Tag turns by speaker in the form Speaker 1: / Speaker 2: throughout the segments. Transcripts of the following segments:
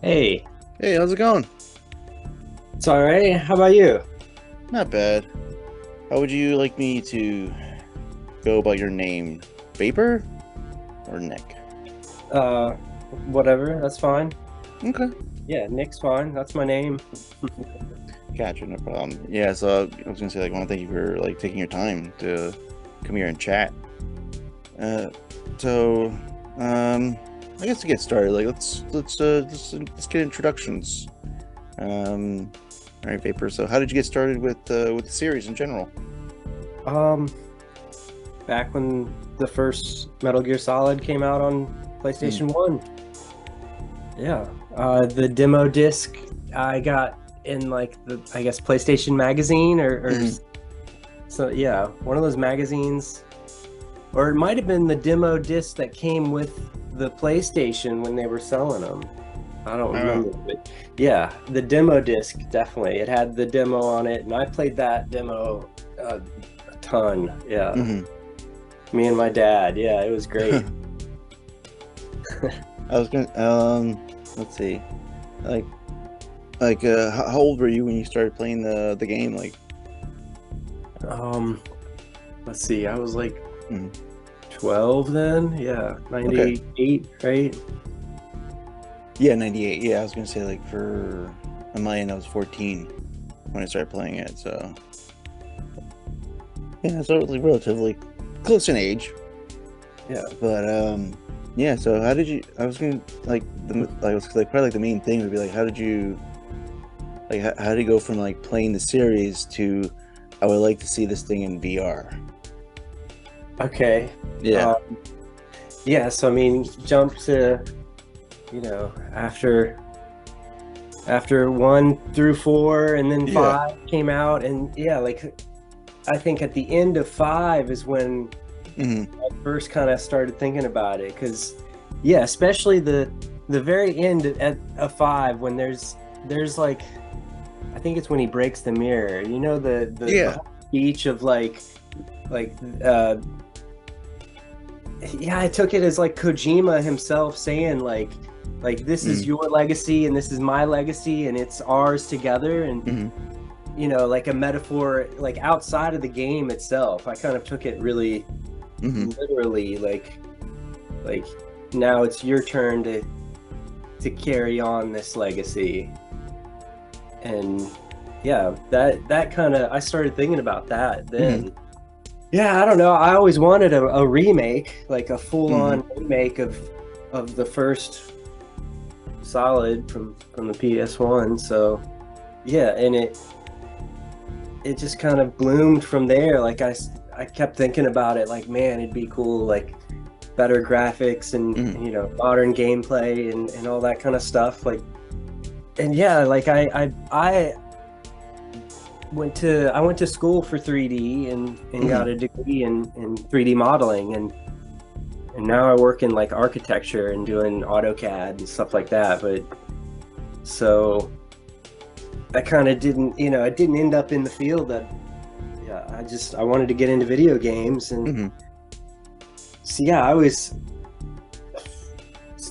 Speaker 1: Hey,
Speaker 2: Hey, how's it going?
Speaker 1: it's all right. How about you?
Speaker 2: Not bad. How would you like me to go about your name? Vapor or Nick?
Speaker 1: Uh, Whatever. That's fine.
Speaker 2: Okay,
Speaker 1: Yeah, Nick's fine. That's my name.
Speaker 2: gotcha, no problem. Yeah, so I was gonna say, like, I want to thank you for like taking your time to come here and chat. Uh, so, I guess to get started, like, let's get introductions. Um, all right, Vapor. So, how did you get started with the series in general?
Speaker 1: Um, Back when the first Metal Gear Solid came out on
Speaker 2: Mm,
Speaker 1: PlayStation 1. Yeah. The demo disc I got in like I guess PlayStation Magazine or
Speaker 2: hmm
Speaker 1: so yeah, one of those magazines. Or it might have been the demo disc that came with the PlayStation when they were selling them. I don't
Speaker 2: Uh,
Speaker 1: remember, but yeah, the demo disc definitely. It had the demo on it, and I played that demo a ton. Yeah,
Speaker 2: hmm
Speaker 1: me and my dad. Yeah, it was great.
Speaker 2: I was gonna let's see. Like how old were you when you started playing the game? Like,
Speaker 1: Um, let's see, I was like
Speaker 2: mm,
Speaker 1: 12 then. Yeah,
Speaker 2: okay,
Speaker 1: 98, right?
Speaker 2: yeah, 98. Yeah, I was gonna say like for on my end, I was 14 when I started playing it. So yeah, so it was like relatively close in age.
Speaker 1: Yeah.
Speaker 2: But yeah. So how did you? I was gonna like like probably like the main thing would be like how did you like how did you go from like playing the series to I would like to see this thing in VR?
Speaker 1: Okay.
Speaker 2: Yeah.
Speaker 1: Uh, yeah, so I mean, jump to, after 1 through 4 and then
Speaker 2: Yeah.
Speaker 1: 5 came out, and yeah, like I think at the end of 5 is when
Speaker 2: hmm
Speaker 1: I first kind of started thinking about it, because yeah, especially the very end of 5, when there's like, I think it's when he breaks the mirror, the
Speaker 2: Yeah.
Speaker 1: whole speech of like uh yeah, I took it as like Kojima himself saying like this is
Speaker 2: Mm-hmm.
Speaker 1: your legacy and this is my legacy and it's ours together, and
Speaker 2: Mm-hmm.
Speaker 1: like a metaphor, like outside of the game itself. I kind of took it really
Speaker 2: Mm-hmm.
Speaker 1: literally, like now it's your turn to carry on this legacy. And yeah, that kind of, I started thinking about that
Speaker 2: Mm-hmm.
Speaker 1: then. Yeah, I don't know, I always wanted a remake, like a
Speaker 2: Mm-hmm.
Speaker 1: full-on remake of the first Solid from the PS1. So yeah, and it just kind of bloomed from there. Like I kept thinking about it, like, man, it'd be cool, like better graphics and,
Speaker 2: Mm-hmm.
Speaker 1: modern gameplay and all that kind of stuff. Like, and yeah, like I went to school for 3D and
Speaker 2: Mm-hmm.
Speaker 1: got a degree in 3D modeling, and now I work in like architecture and doing AutoCAD and stuff like that. But so I kind of didn't, I didn't end up in the field that, yeah, I wanted to get into video games. And
Speaker 2: Mm-hmm.
Speaker 1: so yeah, I always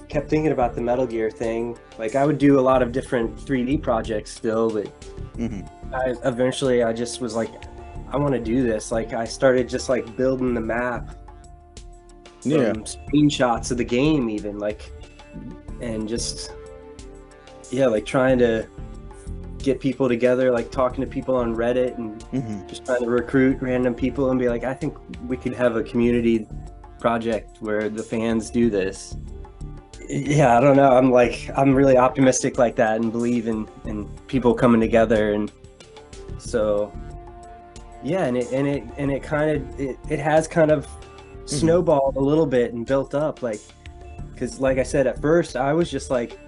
Speaker 1: kept thinking about the Metal Gear thing. Like I would do a lot of different 3D projects still, but
Speaker 2: Mm-hmm.
Speaker 1: I just was like, I want to do this. Like I started just like building the map
Speaker 2: Yeah.
Speaker 1: from screenshots of the game, even like, and just, yeah, like trying to get people together, like talking to people on Reddit and
Speaker 2: Mm-hmm.
Speaker 1: just trying to recruit random people and be like, I think we could have a community project where the fans do this. Yeah, I don't know. I'm really optimistic like that and believe in people coming together. And so yeah, and it kind of, it has kind of
Speaker 2: Mm-hmm.
Speaker 1: snowballed a little bit and built up, like, because like I said, at first I was just like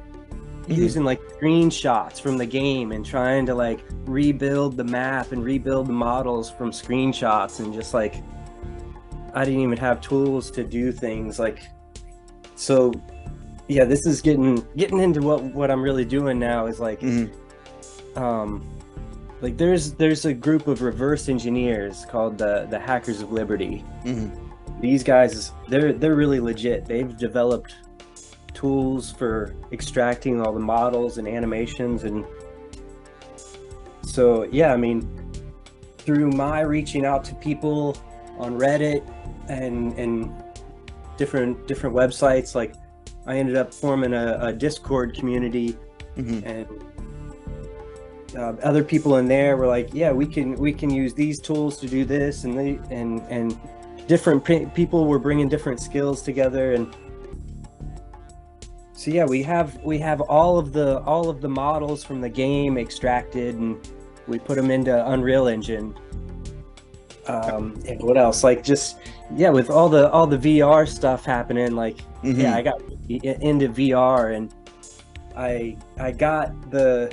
Speaker 2: Mm-hmm.
Speaker 1: using like screenshots from the game and trying to like rebuild the map and rebuild the models from screenshots, and just like I didn't even have tools to do things like. So yeah, this is getting into what I'm really doing now, is
Speaker 2: Mm-hmm.
Speaker 1: um like there's a group of reverse engineers called the Hackers of Liberty.
Speaker 2: Mm-hmm.
Speaker 1: These guys, they're really legit. They've developed tools for extracting all the models and animations. And so, yeah, I mean, through my reaching out to people on Reddit and different websites, like I ended up forming a Discord community, and other people in there were like, yeah, we can use these tools to do this, and different people were bringing different skills together. And so yeah, we have all of the models from the game extracted, and we put them into Unreal Engine. And what else? Like, just, yeah, with all the VR stuff happening, like, yeah, I got into VR, and I got the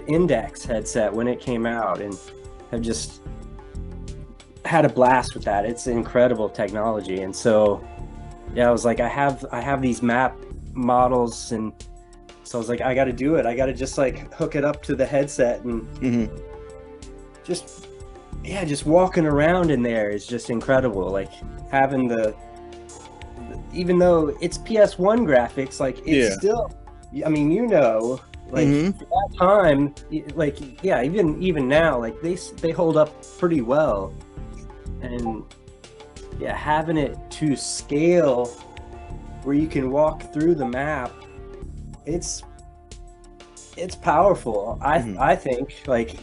Speaker 1: Index headset when it came out, and have just had a blast with that. It's incredible technology. And so, yeah, I was like, I have these map models, and so I was like, I got to do it. I got to just like hook it up to the headset, and just walking around in there is just incredible. Like, having even though it's PS1 graphics, like, it's still, I mean, like, for that time, like, yeah, even now, like, they hold up pretty well. And yeah, having it to scale where you can walk through the map, it's powerful. I think, like,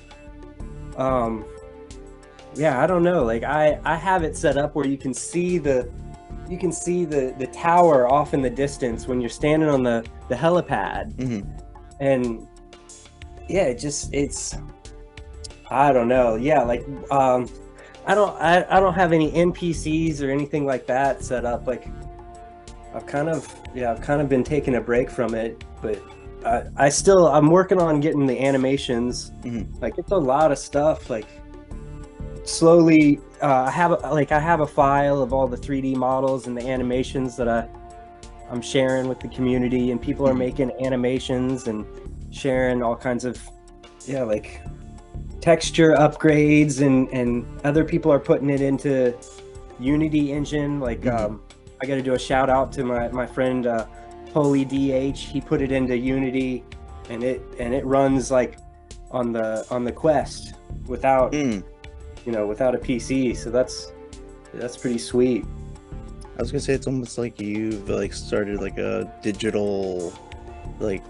Speaker 1: yeah, I don't know, like, I have it set up where you can see the tower off in the distance when you're standing on the helipad. And yeah, it's I don't know, yeah, like, I don't have any NPCs or anything like that set up. Like, I've kind of been taking a break from it, but I'm working on getting the animations. Like, it's a lot of stuff. Like, slowly, I have a file of all the 3D models and the animations that I'm sharing with the community, and people are making animations and sharing all kinds of, yeah, like, texture upgrades, and other people are putting it into Unity engine. Like, I got to do a shout out to my friend Holy DH. He put it into Unity, and it runs like on the Quest without without a PC. So that's pretty sweet.
Speaker 2: I was gonna say, it's almost like you've like started like a digital like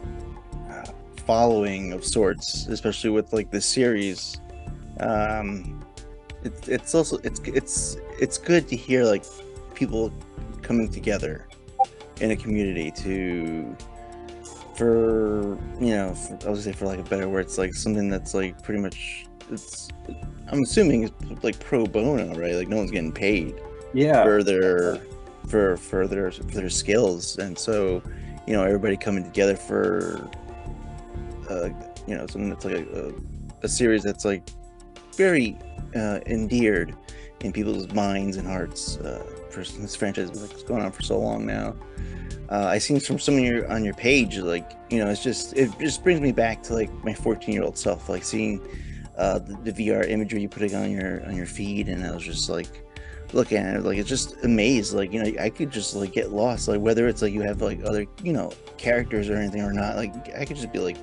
Speaker 2: following of sorts, especially with like this series. It's also it's good to hear like people coming together in a community for I was gonna say, for like a better word, it's like something that's like pretty much, I'm assuming it's like pro bono, right? Like, no one's getting paid for their skills. And so, everybody coming together for something that's like a series that's like very endeared in people's minds and hearts. For this franchise, it's going on for so long now. I seen from some of on your page, like, it just brings me back to like my 14-year-old self, like seeing the VR imagery you putting on your feed, and I was just like looking at it, like, it's just amazed. Like, I could just like get lost, like, whether it's like you have like other characters or anything or not. Like, I could just be like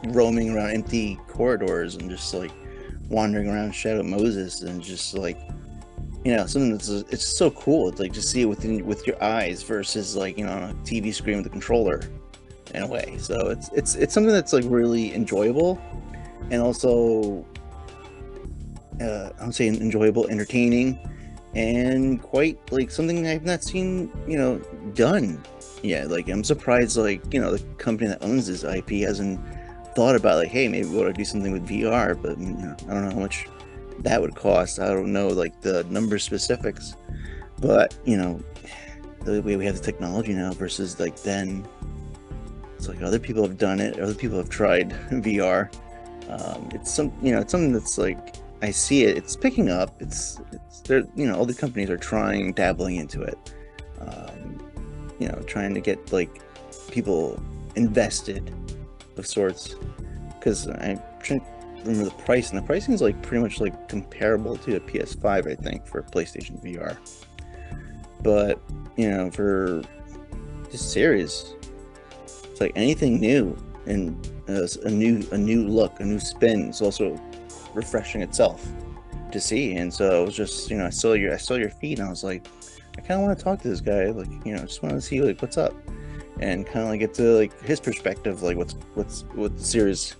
Speaker 2: roaming around empty corridors and just like wandering around Shadow Moses, and just like something that's it's so cool. It's like, just see it with your eyes versus like on a TV screen with a controller, in a way. So it's something that's like really enjoyable, and also I would say enjoyable, entertaining, and quite like something I've not seen done yet. Like, I'm surprised, like, the company that owns this IP hasn't thought about, like, hey, maybe we ought to do something with VR. But I don't know how much that would cost. I don't know like the number specifics, but the way we have the technology now versus like then, it's like other people have done it, other people have tried VR. It's something that's like, I see it's picking up. It's there. All the companies are dabbling into it. Trying to get like people invested of sorts, because I'm trying to remember the price, and the pricing is like pretty much like comparable to a PS5, I think, for PlayStation VR. But for this series, it's like anything new and a new look, a new spin. It's also refreshing itself to see. And so it was just, I saw your feed, and I was like, I kind of want to talk to this guy, like, just want to see like what's up, and kind of like get to like his perspective, like what the series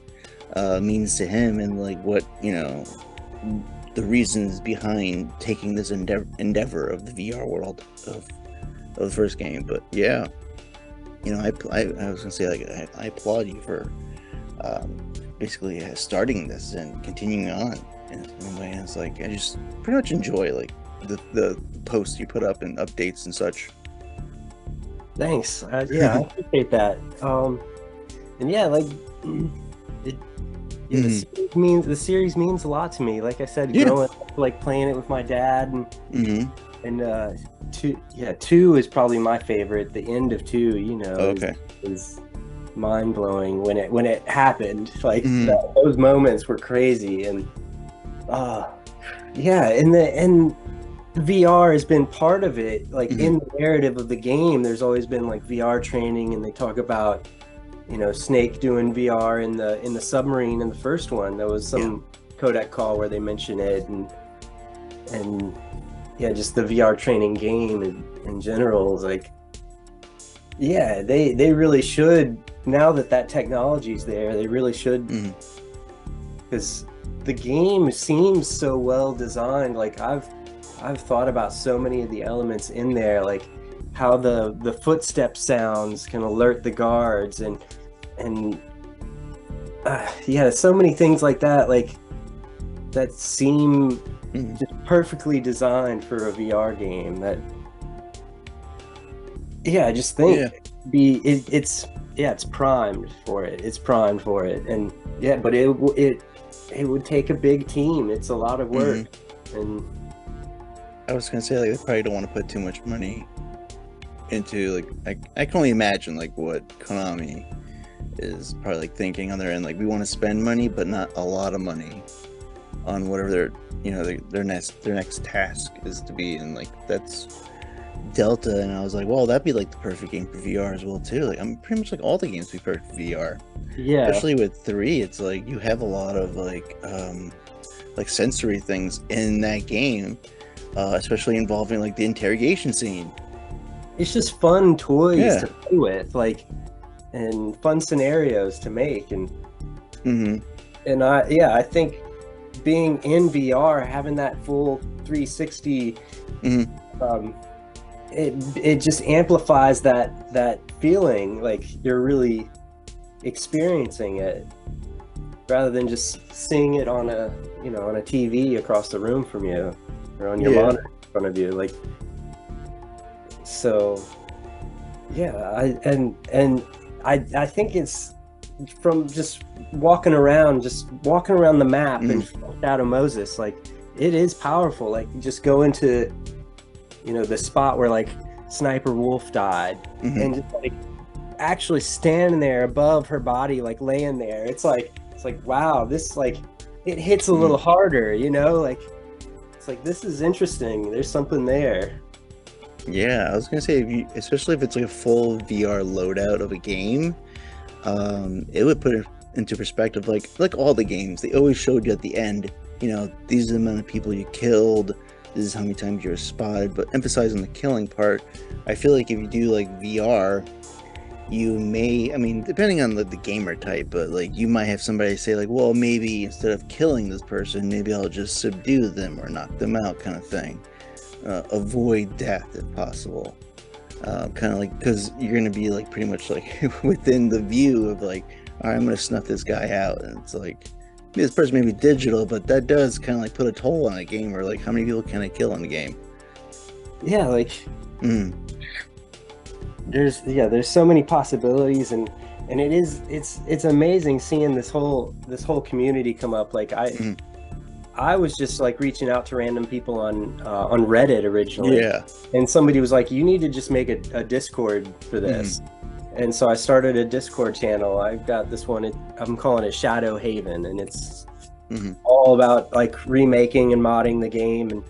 Speaker 2: means to him, and like what the reasons behind taking this endeavor of the VR world of the first game. But yeah, I was gonna say, like, I applaud you for basically starting this and continuing on in a way. And it's like, I just pretty much enjoy like the posts you put up and updates and such.
Speaker 1: Thanks. Yeah, I appreciate that. And yeah, like the series means a lot to me. Like I said, growing up, like playing it with my dad, and two is probably my favorite. The end of two, is mind blowing when it happened. Like those moments were crazy, and and the VR has been part of it. Like in the narrative of the game, there's always been like VR training, and they talk about Snake doing VR in the submarine in the first one. There was some codec call where they mention it, and just the VR training game in general is like, they really should, now that technology's there, they really should, because the game seems so well designed. Like I've thought about so many of the elements in there, like how the footstep sounds can alert the guards, and so many things like that, like that seem just perfectly designed for a VR game. That I just think it's primed for it. It's primed for it, and but it would take a big team. It's a lot of work, and
Speaker 2: I was gonna say, like, they probably don't want to put too much money into, like, I can only imagine like what Konami is probably like thinking on their end. Like, we want to spend money, but not a lot of money on whatever their next task is to be, and like that's Delta. And I was like, well, that'd be like the perfect game for VR as well too. Like, I'm pretty much like all the games would be perfect for VR. Yeah. Especially with 3, it's like you have a lot of like sensory things in that game, especially involving like the interrogation scene.
Speaker 1: It's just fun toys to play with, like, and fun scenarios to make, and I think being in VR, having that full 360, it just amplifies that feeling, like you're really experiencing it, rather than just seeing it on a TV across the room from you, or on your monitor in front of you. Like, so I think it's from just walking around the map and Shadow Moses, like, it is powerful. Like, you just go into the spot where like Sniper Wolf died, and just like actually standing there above her body, like laying there, it's like wow, this, like, it hits a little harder, like, it's like, this is interesting, there's something there.
Speaker 2: Yeah, I was gonna say, especially if it's like a full VR loadout of a game, it would put it into perspective. Like all the games, they always showed you at the end, these are the amount of people you killed, this is how many times you were spotted. But emphasizing the killing part, I feel like if you do like VR, you may, I mean, depending on the gamer type, but like you might have somebody say like, well, maybe instead of killing this person, maybe I'll just subdue them or knock them out, kind of thing. Avoid death if possible, kind of like, because you're gonna be like pretty much like within the view of like, all right, I'm gonna snuff this guy out. And it's like, this person may be digital, but that does kind of like put a toll on a game, where like, how many people can I kill in the game?
Speaker 1: Like there's so many possibilities, and it's amazing seeing this whole community come up. Like, I was just like reaching out to random people on Reddit originally, and somebody was like, you need to just make a Discord for this. And so I started a Discord channel. I've got this one, I'm calling it Shadow Haven, and it's all about like remaking and modding the game,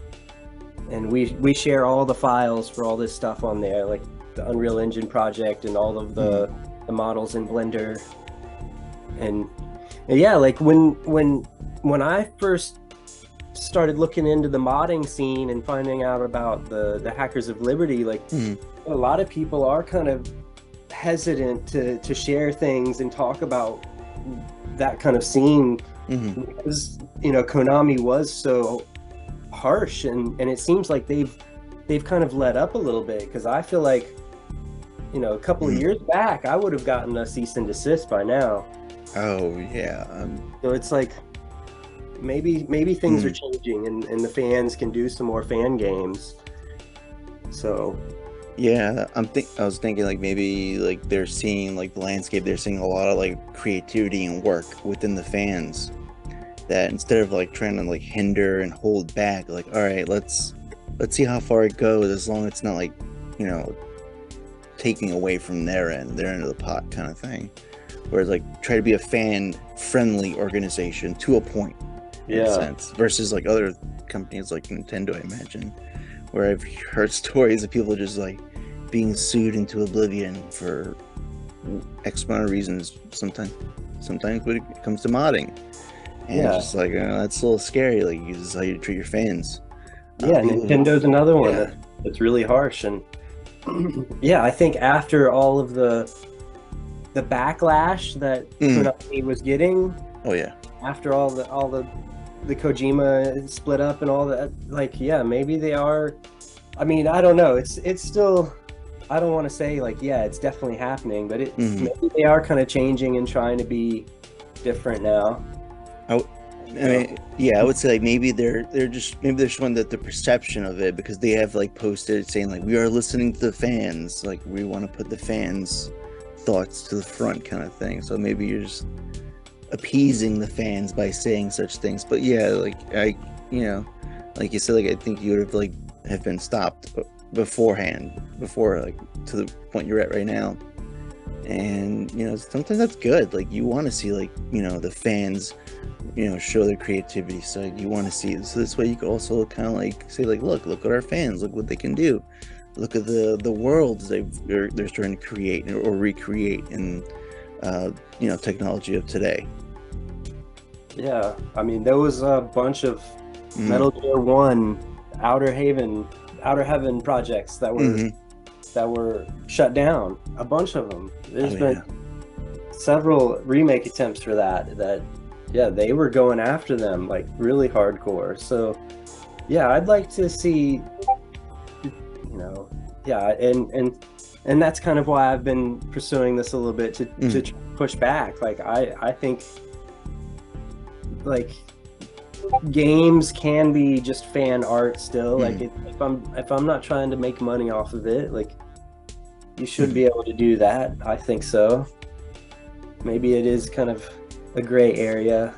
Speaker 1: and we share all the files for all this stuff on there, like the Unreal Engine project and all of the the models in Blender. And yeah, like when I first started looking into the modding scene and finding out about the Hackers of Liberty, like a lot of people are kind of hesitant to share things and talk about that kind of scene because, you know, Konami was so harsh, and it seems like they've kind of let up a little bit, because I feel like, you know, a couple of years back I would have gotten a cease and desist by now.
Speaker 2: Oh yeah.
Speaker 1: So it's like maybe things are changing, and the fans can do some more fan games. So
Speaker 2: yeah, I was thinking like maybe like they're seeing like the landscape, they're seeing a lot of like creativity and work within the fans, that instead of like trying to like hinder and hold back, like, all right, let's see how far it goes, as long as it's not like, you know, taking away from their end of the pot kind of thing. Whereas like try to be a fan friendly organization to a point, in a sense, versus like other companies like Nintendo, I imagine, where I've heard stories of people just like being sued into oblivion for X amount of reasons, sometimes when it comes to modding. And it's just like, that's a little scary. Like, this is how you treat your fans.
Speaker 1: Nintendo's another one that's really harsh. And yeah, I think after all of the backlash that Konami was getting, after all the Kojima split up and all that, like, yeah, maybe they are. I mean, I don't know. It's still, I don't want to say like, yeah, it's definitely happening, but maybe they are kind of changing and trying to be different now.
Speaker 2: I mean, I would say like maybe they're showing that the perception of it, because they have like posted saying like, we are listening to the fans, like we want to put the fans' thoughts to the front kind of thing. So maybe you're just appeasing the fans by saying such things. But yeah, like like you said, like I think you would have like have been stopped beforehand, before like to the point you're at right now. And you know, sometimes that's good. Like you want to see like, you know, the fans, you know, show their creativity. So you want to see, so this way you can also kind of like say like, look at our fans, look what they can do, look at the worlds they're trying to create or recreate in you know, technology of today.
Speaker 1: Yeah, I mean, there was a bunch of Metal Gear 1 Outer Heaven projects that were shut down, a bunch of them. There's been several remake attempts for that yeah, they were going after them like really hardcore. So yeah, I'd like to see, you know, and that's kind of why I've been pursuing this a little bit, to push back. Like I think like games can be just fan art still. Like if I'm not trying to make money off of it, like you should be able to do that. I think so. Maybe it is kind of a gray area,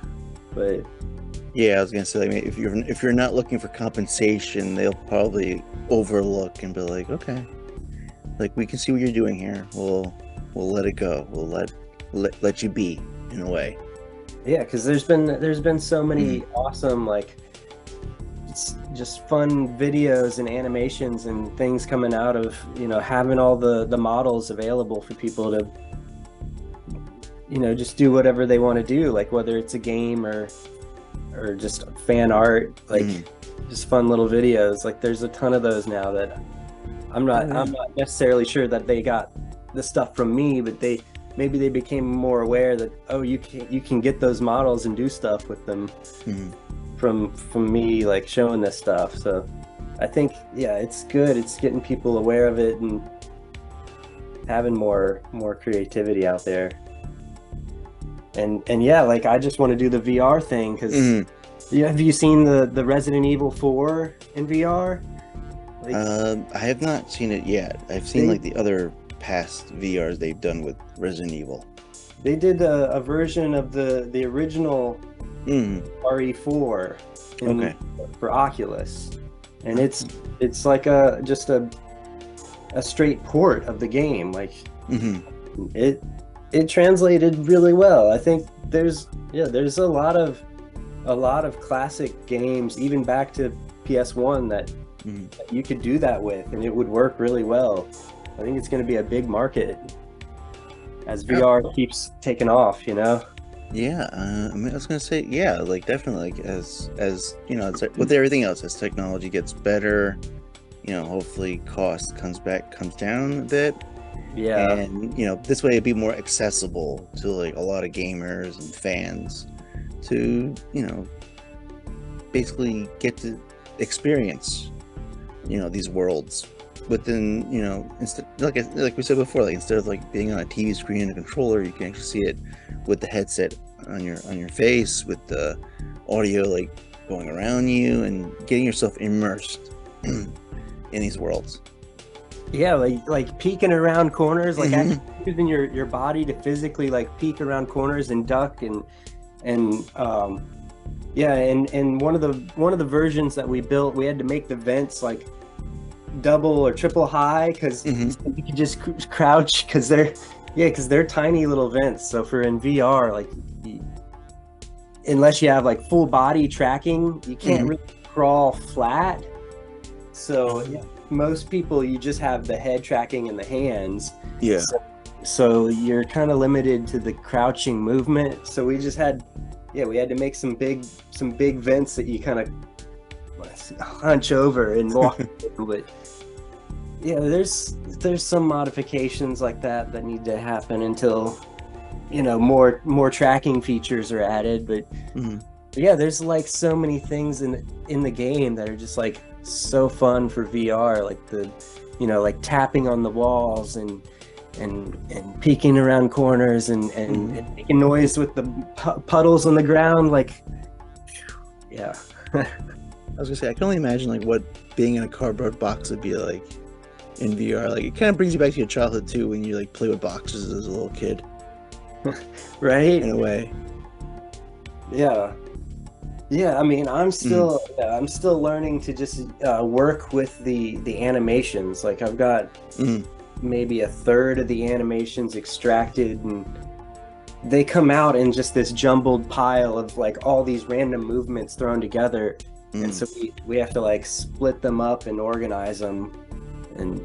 Speaker 1: but
Speaker 2: yeah, I was gonna say, like, if you're not looking for compensation, they'll probably overlook and be like, okay, like we can see what you're doing here. We'll let it go. We'll let you be, in a way.
Speaker 1: Yeah, because there's been so many awesome, like, just fun videos and animations and things coming out of, you know, having all the models available for people to, you know, just do whatever they want to do, like whether it's a game or just fan art, like just fun little videos. Like there's a ton of those now that I'm not necessarily sure that they got the stuff from me, but maybe they became more aware that, oh, you can get those models and do stuff with them from me, like showing this stuff. So I think, yeah, it's good. It's getting people aware of it and having more creativity out there. And yeah, like I just want to do the VR thing, because have you seen the Resident Evil 4 in VR? Like,
Speaker 2: I have not seen it yet. I've seen like the other past VRs they've done with Resident Evil.
Speaker 1: They did a version of the original RE4 for Oculus, and it's like just a straight port of the game. Like it translated really well. I think there's a lot of classic games, even back to PS1, that you could do that with, and it would work really well. I think it's going to be a big market. as
Speaker 2: Yeah.
Speaker 1: VR keeps taking off, you know?
Speaker 2: Yeah, I mean, I was gonna say, yeah, like definitely, like as you know, it's like with everything else, as technology gets better, hopefully cost comes down a bit,
Speaker 1: Yeah.
Speaker 2: and this way it'd be more accessible to like a lot of gamers and fans to basically get to experience these worlds within instead like we said before, like instead of like being on a TV screen and a controller, you can actually see it with the headset on your face, with the audio like going around you and getting yourself immersed in these worlds.
Speaker 1: Yeah, like peeking around corners, like
Speaker 2: Hmm.
Speaker 1: actually using your body to physically like peek around corners and duck and yeah, and one of the versions that we built, we had to make the vents like double or triple high because
Speaker 2: Hmm.
Speaker 1: you could just crouch because they're tiny little vents. So for in VR, like unless you have like full body tracking, you can't
Speaker 2: Hmm.
Speaker 1: really crawl flat. So yeah, most people you just have the head tracking in the hands.
Speaker 2: Yeah.
Speaker 1: So you're kind of limited to the crouching movement. So we had to make some big vents that you kind of hunch over and walk through. But yeah, there's some modifications like that need to happen until more tracking features are added. But
Speaker 2: Hmm.
Speaker 1: yeah, there's like so many things in the game that are just like so fun for VR, like like tapping on the walls and peeking around corners and making noise with the puddles on the ground. Like, yeah.
Speaker 2: I was gonna say, I can only imagine like what being in a cardboard box would be like in VR. Like it kind of brings you back to your childhood too, when you like play with boxes as a little kid,
Speaker 1: Right?
Speaker 2: in a way.
Speaker 1: Yeah. Yeah, I mean,
Speaker 2: Hmm.
Speaker 1: I'm still learning to just work with the animations. Like I've got
Speaker 2: Hmm.
Speaker 1: maybe a third of the animations extracted, and they come out in just this jumbled pile of like all these random movements thrown together. And
Speaker 2: Hmm.
Speaker 1: so we have to like split them up and organize them. And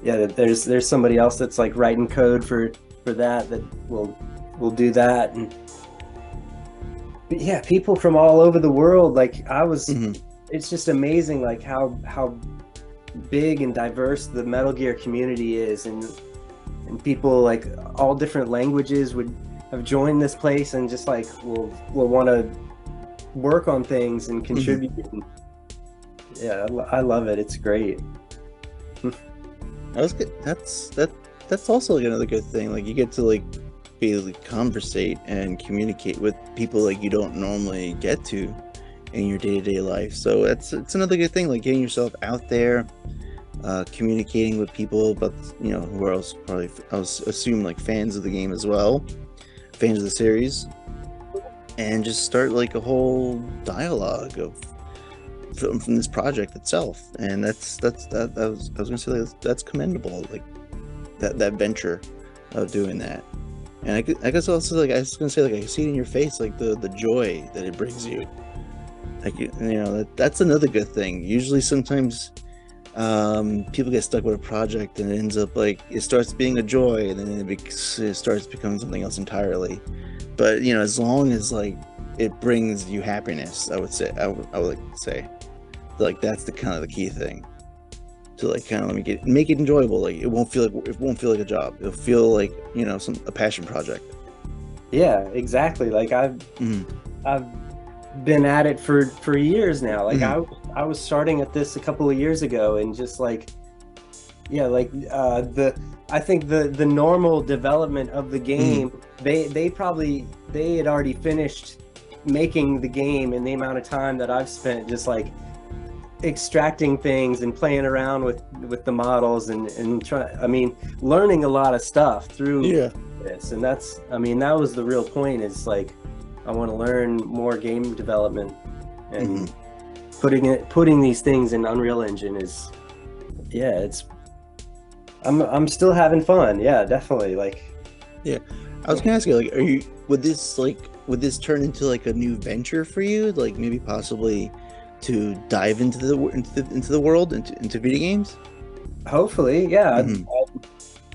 Speaker 1: yeah, there's somebody else that's like writing code for that will do that. And but yeah, people from all over the world, like
Speaker 2: Hmm.
Speaker 1: it's just amazing like how big and diverse the Metal Gear community is, and people like all different languages would have joined this place and just like will want to work on things and
Speaker 2: Hmm.
Speaker 1: contribute. And yeah, I love it. It's great.
Speaker 2: That was good. That's also like another good thing. Like you get to like be able to conversate and communicate with people like you don't normally get to in your day-to-day life. So it's another good thing, like getting yourself out there, communicating with people, but who are also probably, I was assume, like fans of the game as well, fans of the series, and just start like a whole dialogue of from this project itself. And I was gonna say that's commendable, like that venture of doing that. And I guess also, like I was gonna say, like I can see it in your face, like the joy that it brings you. Like that's another good thing. Usually, sometimes people get stuck with a project and it ends up like it starts being a joy and then it starts becoming something else entirely. But as long as like it brings you happiness, I would say, I would like to say, like that's the kind of the key thing, to like kind of make it enjoyable. Like it won't feel like a job. It'll feel like a passion project.
Speaker 1: Yeah, exactly. Like
Speaker 2: Hmm.
Speaker 1: I've been at it for years now. Like
Speaker 2: Hmm.
Speaker 1: I was starting at this a couple of years ago, and just like yeah, like the I think the normal development of the
Speaker 2: Hmm.
Speaker 1: game, they had already finished making the game in the amount of time that I've spent just like extracting things and playing around with the models and try I mean learning a lot of stuff through
Speaker 2: Yeah.
Speaker 1: this. And that's I mean that was the real point, is like I want to learn more game development,
Speaker 2: Hmm.
Speaker 1: and putting these things in Unreal Engine is yeah, it's I'm still having fun. Yeah, definitely. Like
Speaker 2: Yeah. I was gonna ask you, like, would this turn into like a new venture for you? Like maybe possibly to dive into the world, into video games?
Speaker 1: hopefully, yeah.
Speaker 2: Hmm.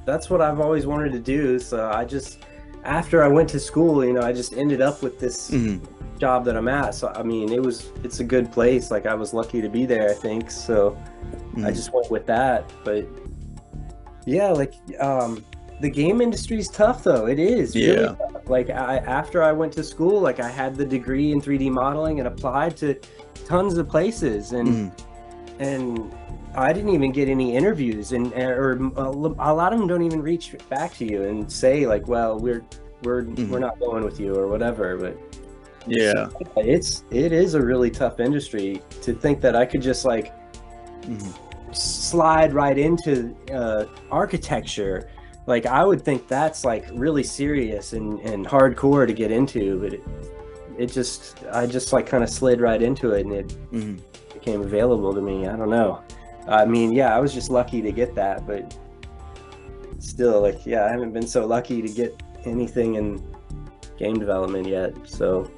Speaker 1: that's what I've always wanted to do. So I just, after I went to school, you know, I just ended up with this
Speaker 2: Mhm.
Speaker 1: job that I'm at. So I mean, it's a good place. Like I was lucky to be there, I think. So I
Speaker 2: Mhm.
Speaker 1: just went with that. But yeah, like the game industry's tough though. It is really
Speaker 2: Yeah.
Speaker 1: tough. Like I after I went to school, like I had the degree in 3D modeling and applied to tons of places,
Speaker 2: Mhm.
Speaker 1: and I didn't even get any interviews, and or a lot of them don't even reach back to you and say like, well, we're
Speaker 2: Mhm.
Speaker 1: not going with you or whatever. But so
Speaker 2: Yeah.
Speaker 1: it is a really tough industry. To think that I could just like
Speaker 2: Mhm.
Speaker 1: slide right into architecture, like I would think that's like really serious and hardcore to get into, but it just I just like kind of slid right into it, and it
Speaker 2: Mhm.
Speaker 1: became available to me. I don't know. I mean, yeah, I was just lucky to get that, but still, like, yeah, I haven't been so lucky to get anything in game development yet. So,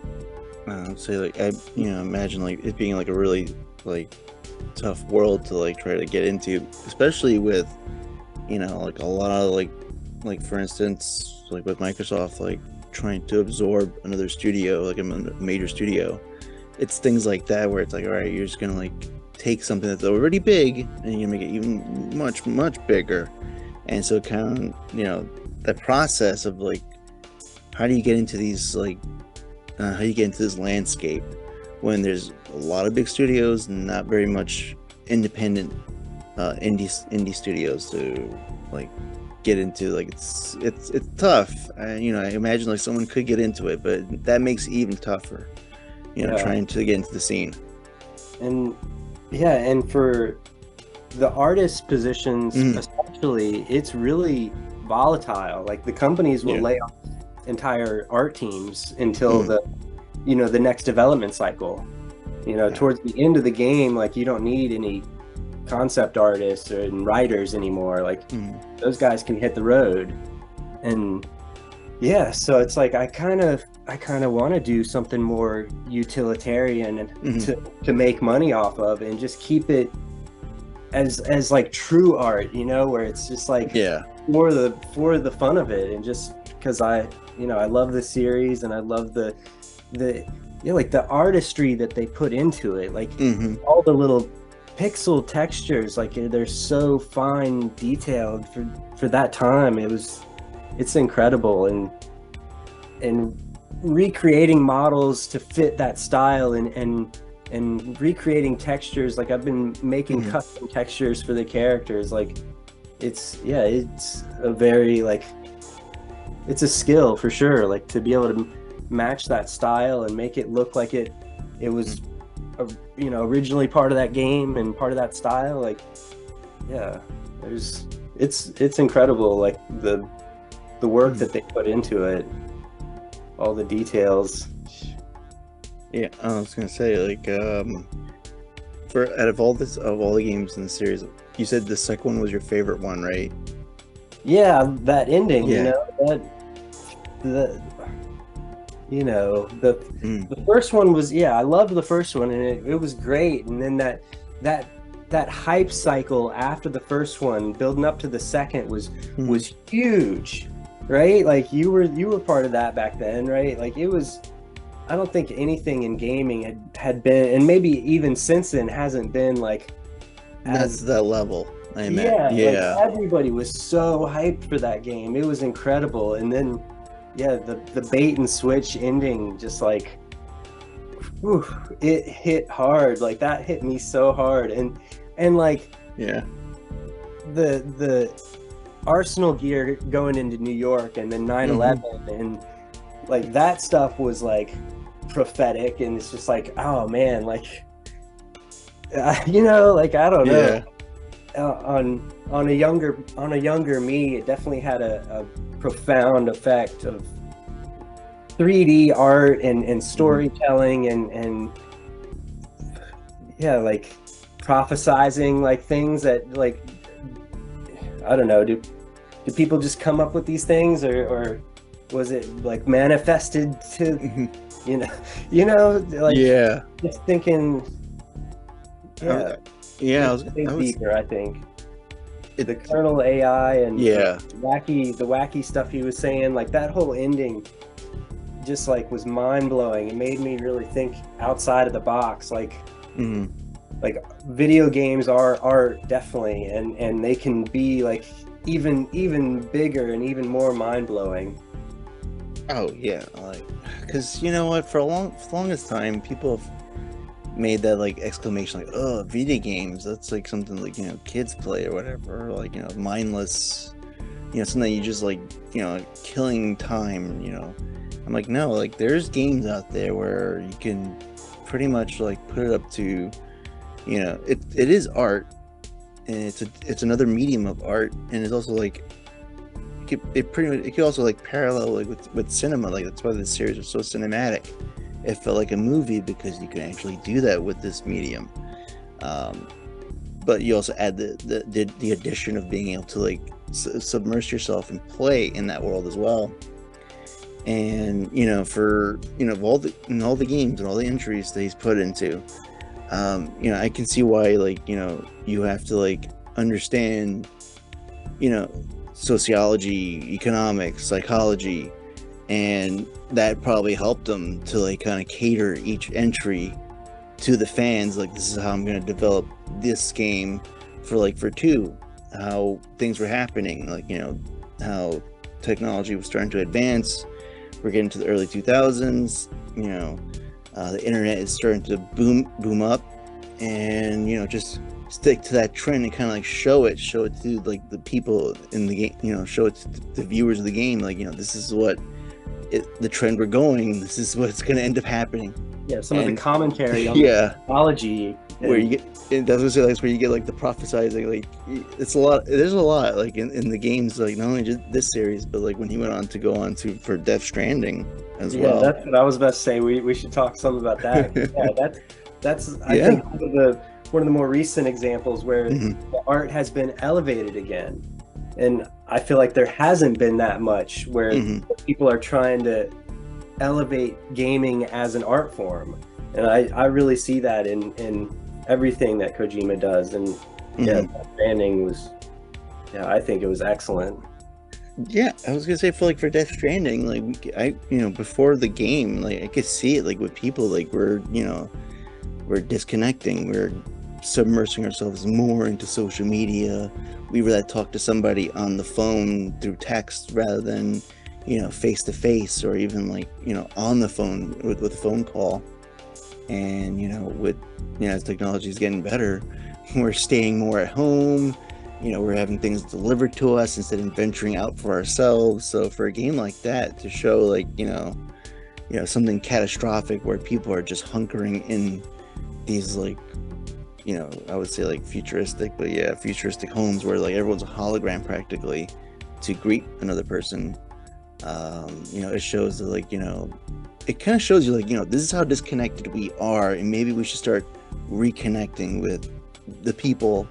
Speaker 2: I'd say like I imagine like it being like a really like tough world to like try to get into, especially with like a lot of like for instance like with Microsoft like trying to absorb another studio like a major studio. It's things like that where it's like, all right, you're just gonna like take something that's already big and you're gonna make it even much bigger. And so kind of the process of like how do you get into these like how do you get into this landscape when there's a lot of big studios, not very much independent indie studios to like get into. Like it's tough. I imagine like someone could get into it, but that makes it even tougher.
Speaker 1: yeah.
Speaker 2: Trying to get into the scene.
Speaker 1: And yeah, and for the artist positions
Speaker 2: Mhm.
Speaker 1: especially, it's really volatile. Like the companies will
Speaker 2: Yeah.
Speaker 1: lay off entire art teams until
Speaker 2: Mhm.
Speaker 1: the next development cycle.
Speaker 2: Yeah.
Speaker 1: Towards the end of the game, like you don't need any concept artists and writers anymore. Like
Speaker 2: Mhm.
Speaker 1: those guys can hit the road. And yeah, so it's like I kind of want to do something more utilitarian and
Speaker 2: Mhm.
Speaker 1: to make money off of, and just keep it as like true art, where it's just like
Speaker 2: Yeah.
Speaker 1: for the fun of it, and just because I love the series, and I love the like the artistry that they put into it, like
Speaker 2: Mhm.
Speaker 1: all the little pixel textures, like they're so fine detailed for that time. It's incredible, and recreating models to fit that style, and recreating textures. Like I've been making
Speaker 2: Mhm.
Speaker 1: custom textures for the characters. Like it's a very like it's a skill for sure, like to be able to match that style and make it look like it
Speaker 2: Mhm.
Speaker 1: was originally part of that game and part of that style. Like yeah, there's it's incredible, like the work
Speaker 2: Mhm.
Speaker 1: that they put into it, all the details.
Speaker 2: Yeah, I was gonna say like for out of all the games in the series, you said the second one was your favorite one, right?
Speaker 1: Yeah, that ending,
Speaker 2: Yeah.
Speaker 1: that the the
Speaker 2: Mm.
Speaker 1: the first one was, yeah, I loved the first one, and it was great. And then that that hype cycle after the first one building up to the second
Speaker 2: Mhm.
Speaker 1: was huge, right? Like you were part of that back then, right? Like it was, I don't think anything in gaming had been, and maybe even since then hasn't been like
Speaker 2: Not to
Speaker 1: as,
Speaker 2: that level, I meant.
Speaker 1: yeah, like
Speaker 2: Yeah.
Speaker 1: everybody was so hyped for that game. It was incredible. And then yeah, the bait and switch ending, just like whew, it hit hard. Like that hit me so hard. And like
Speaker 2: Yeah.
Speaker 1: the Arsenal gear going into New York, and then 9/11,
Speaker 2: Mhm.
Speaker 1: and like that stuff was like prophetic. And it's just like, oh man, like like I don't know.
Speaker 2: Yeah.
Speaker 1: On a younger me, it definitely had a profound effect of 3D art and
Speaker 2: Mhm.
Speaker 1: storytelling, and yeah, like prophesizing like things that, like, I don't know, do people just come up with these things, or was it like manifested to,
Speaker 2: Mhm.
Speaker 1: you know like
Speaker 2: Yeah.
Speaker 1: just thinking,
Speaker 2: I,
Speaker 1: yeah,
Speaker 2: yeah,
Speaker 1: there's things
Speaker 2: I was
Speaker 1: deeper, I think. the Colonel AI and
Speaker 2: Yeah.
Speaker 1: the wacky stuff he was saying, like that whole ending just like was mind-blowing. It made me really think outside of the box. Like video games are art, definitely, and they can be like even bigger and even more mind-blowing.
Speaker 2: Oh yeah, like, because you know what, for the longest time, people have made that like exclamation, like, "Oh, video games, that's like something like, you know, kids play or whatever, or like, you know, mindless, you know, something you just like, you know, killing time, you know." I'm like, no, like there's games out there where you can pretty much like put it up to, you know, it is art, and it's another medium of art, and it's also like it pretty much, it could also like parallel like with cinema. Like that's why this series was so cinematic. It felt like a movie because you can actually do that with this medium. But you also add the addition of being able to like submerge yourself and play in that world as well. And you know, for you know, all the games and all the entries that he's put into, you know, I can see why, like, you know, you have to like understand, you know, sociology, economics, psychology, and that probably helped them to like kind of cater each entry to the fans. Like, this is how I'm going to develop this game for two, how things were happening, like, you know, how technology was starting to advance. We're getting to the early 2000s, you know, the internet is starting to boom up, and you know, just stick to that trend and kind of like show it to like the people in the game, you know, show it to the viewers of the game, like, you know, this is what the trend we're going, this is what's going to end up happening.
Speaker 1: Yeah, some of the commentary on
Speaker 2: yeah,
Speaker 1: the technology,
Speaker 2: where you get, and that's what I say, like, where you get like the prophesizing, like it's a lot, there's a lot like in the games, like not only just this series, but like when he went on to go on to for Death Stranding as well.
Speaker 1: Yeah, that's what I was about to say. We should talk some about that. Yeah, that's I think one of the more recent examples where the art has been elevated again. And I feel like there hasn't been that much where people are trying to elevate gaming as an art form. And I really see that in everything that Kojima does. And yeah, Stranding was, yeah, I think it was excellent.
Speaker 2: Yeah, I was gonna say for Death Stranding, like you know, before the game, like I could see it like with people, like we're disconnecting, we're submersing ourselves more into social media. We rather talk to somebody on the phone through text rather than, you know, face to face, or even like, you know, on the phone with a phone call. And you know, with, you know, as technology is getting better, we're staying more at home. You know, we're having things delivered to us instead of venturing out for ourselves. So for a game like that to show like, you know, something catastrophic where people are just hunkering in these, like, you know, I would say like futuristic homes where like everyone's a hologram practically to greet another person. You know, it shows that, like, you know, it kind of shows you like, you know, this is how disconnected we are, and maybe we should start reconnecting with the people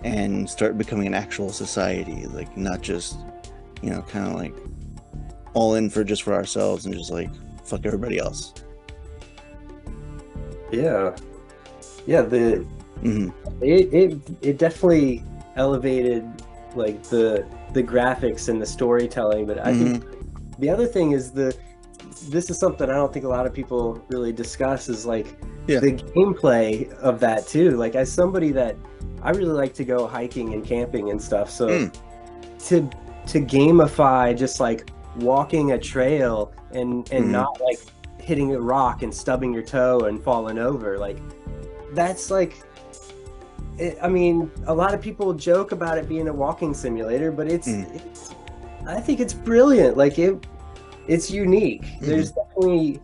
Speaker 2: and start becoming an actual society, like not just, you know, kind of like all in for ourselves and just like fuck everybody else.
Speaker 1: Yeah, it definitely elevated like the graphics and the storytelling, but I think the other thing is this is something I don't think a lot of people really discuss, is like the gameplay of that too. Like, as somebody that I really like to go hiking and camping and stuff, so to gamify just like walking a trail and not like hitting a rock and stubbing your toe and falling over, like that's like I mean, a lot of people joke about it being a walking simulator, but it's I think it's brilliant. Like it's unique. There's definitely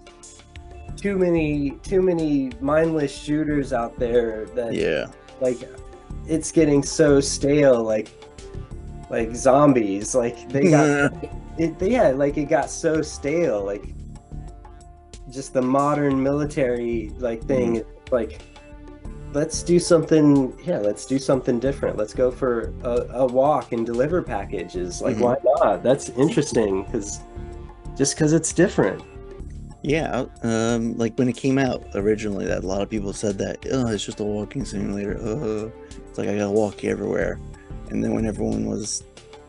Speaker 1: too many mindless shooters out there that like it's getting so stale, like zombies, like they got it got so stale, like just the modern military like thing, like let's do something different. Let's go for a walk and deliver packages, like why not? That's interesting because it's different.
Speaker 2: Yeah, like when it came out originally, that a lot of people said that, oh, it's just a walking simulator. It's like I gotta walk everywhere. And then when everyone was,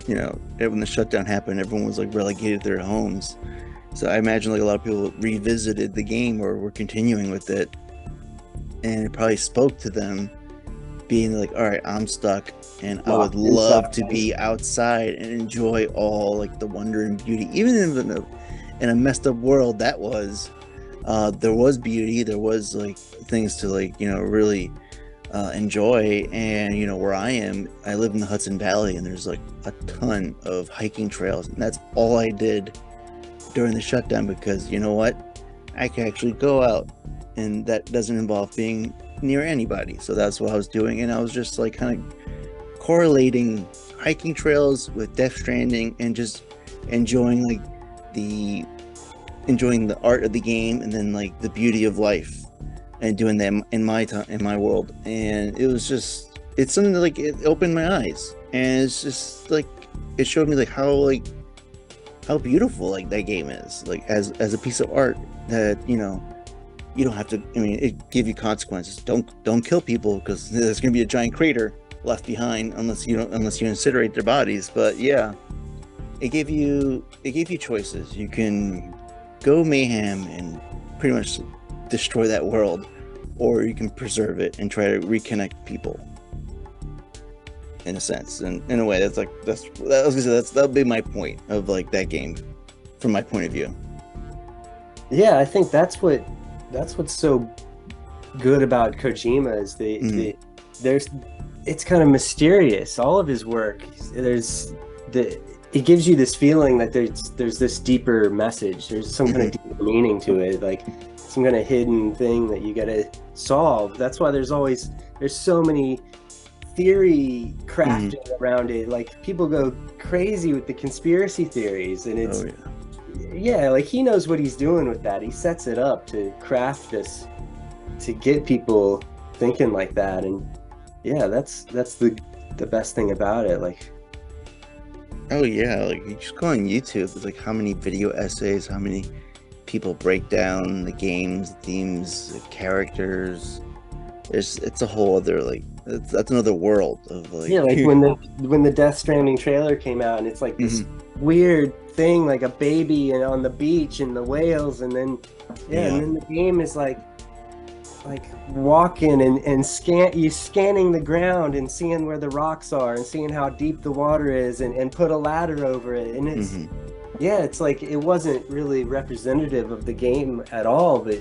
Speaker 2: when the shutdown happened, everyone was like relegated to their homes. So I imagine like a lot of people revisited the game or were continuing with it, and it probably spoke to them, being like, all right, I'm stuck and I would love to be outside and enjoy all like the wonder and beauty, even in a messed up world. That was there was beauty, there was like things to like really enjoy. And where I live in the Hudson Valley, and there's like a ton of hiking trails, and that's all I did during the shutdown, because you know what, I can actually go out, and that doesn't involve being near anybody. So that's what I was doing, and I was just like kind of correlating hiking trails with Death Stranding, and just enjoying the art of the game, and then like the beauty of life, and doing them in my time, in my world. And it's something that like it opened my eyes, and it's just like it showed me like how beautiful like that game is, like as a piece of art that you don't have to. I mean, it give you consequences. Don't kill people, because there's going to be a giant crater left behind unless you incinerate their bodies. But yeah, it gave you choices. You can go mayhem and pretty much destroy that world, or you can preserve it and try to reconnect people. In a sense, and in a way, that would be my point of like that game, from my point of view.
Speaker 1: Yeah, I think that's what's so good about Kojima is it's kind of mysterious. All of his work, it gives you this feeling that there's this deeper message. There's some kind of deeper meaning to it, like some kind of hidden thing that you got to solve. That's why there's so many theory crafted around it. Like people go crazy with the conspiracy theories, and it's like he knows what he's doing with that. He sets it up to craft this to get people thinking like that. And yeah, that's the best thing about it. Like,
Speaker 2: oh yeah, like you just go on YouTube, there's like how many video essays, how many people break down the games, the themes, the characters. It's a whole other that's another world of like,
Speaker 1: yeah, like when the Death Stranding trailer came out, and it's like this weird thing, like a baby and on the beach and the whales, and then and then the game is like walking and scanning the ground and seeing where the rocks are and seeing how deep the water is, and put a ladder over it, and it's it's like it wasn't really representative of the game at all, but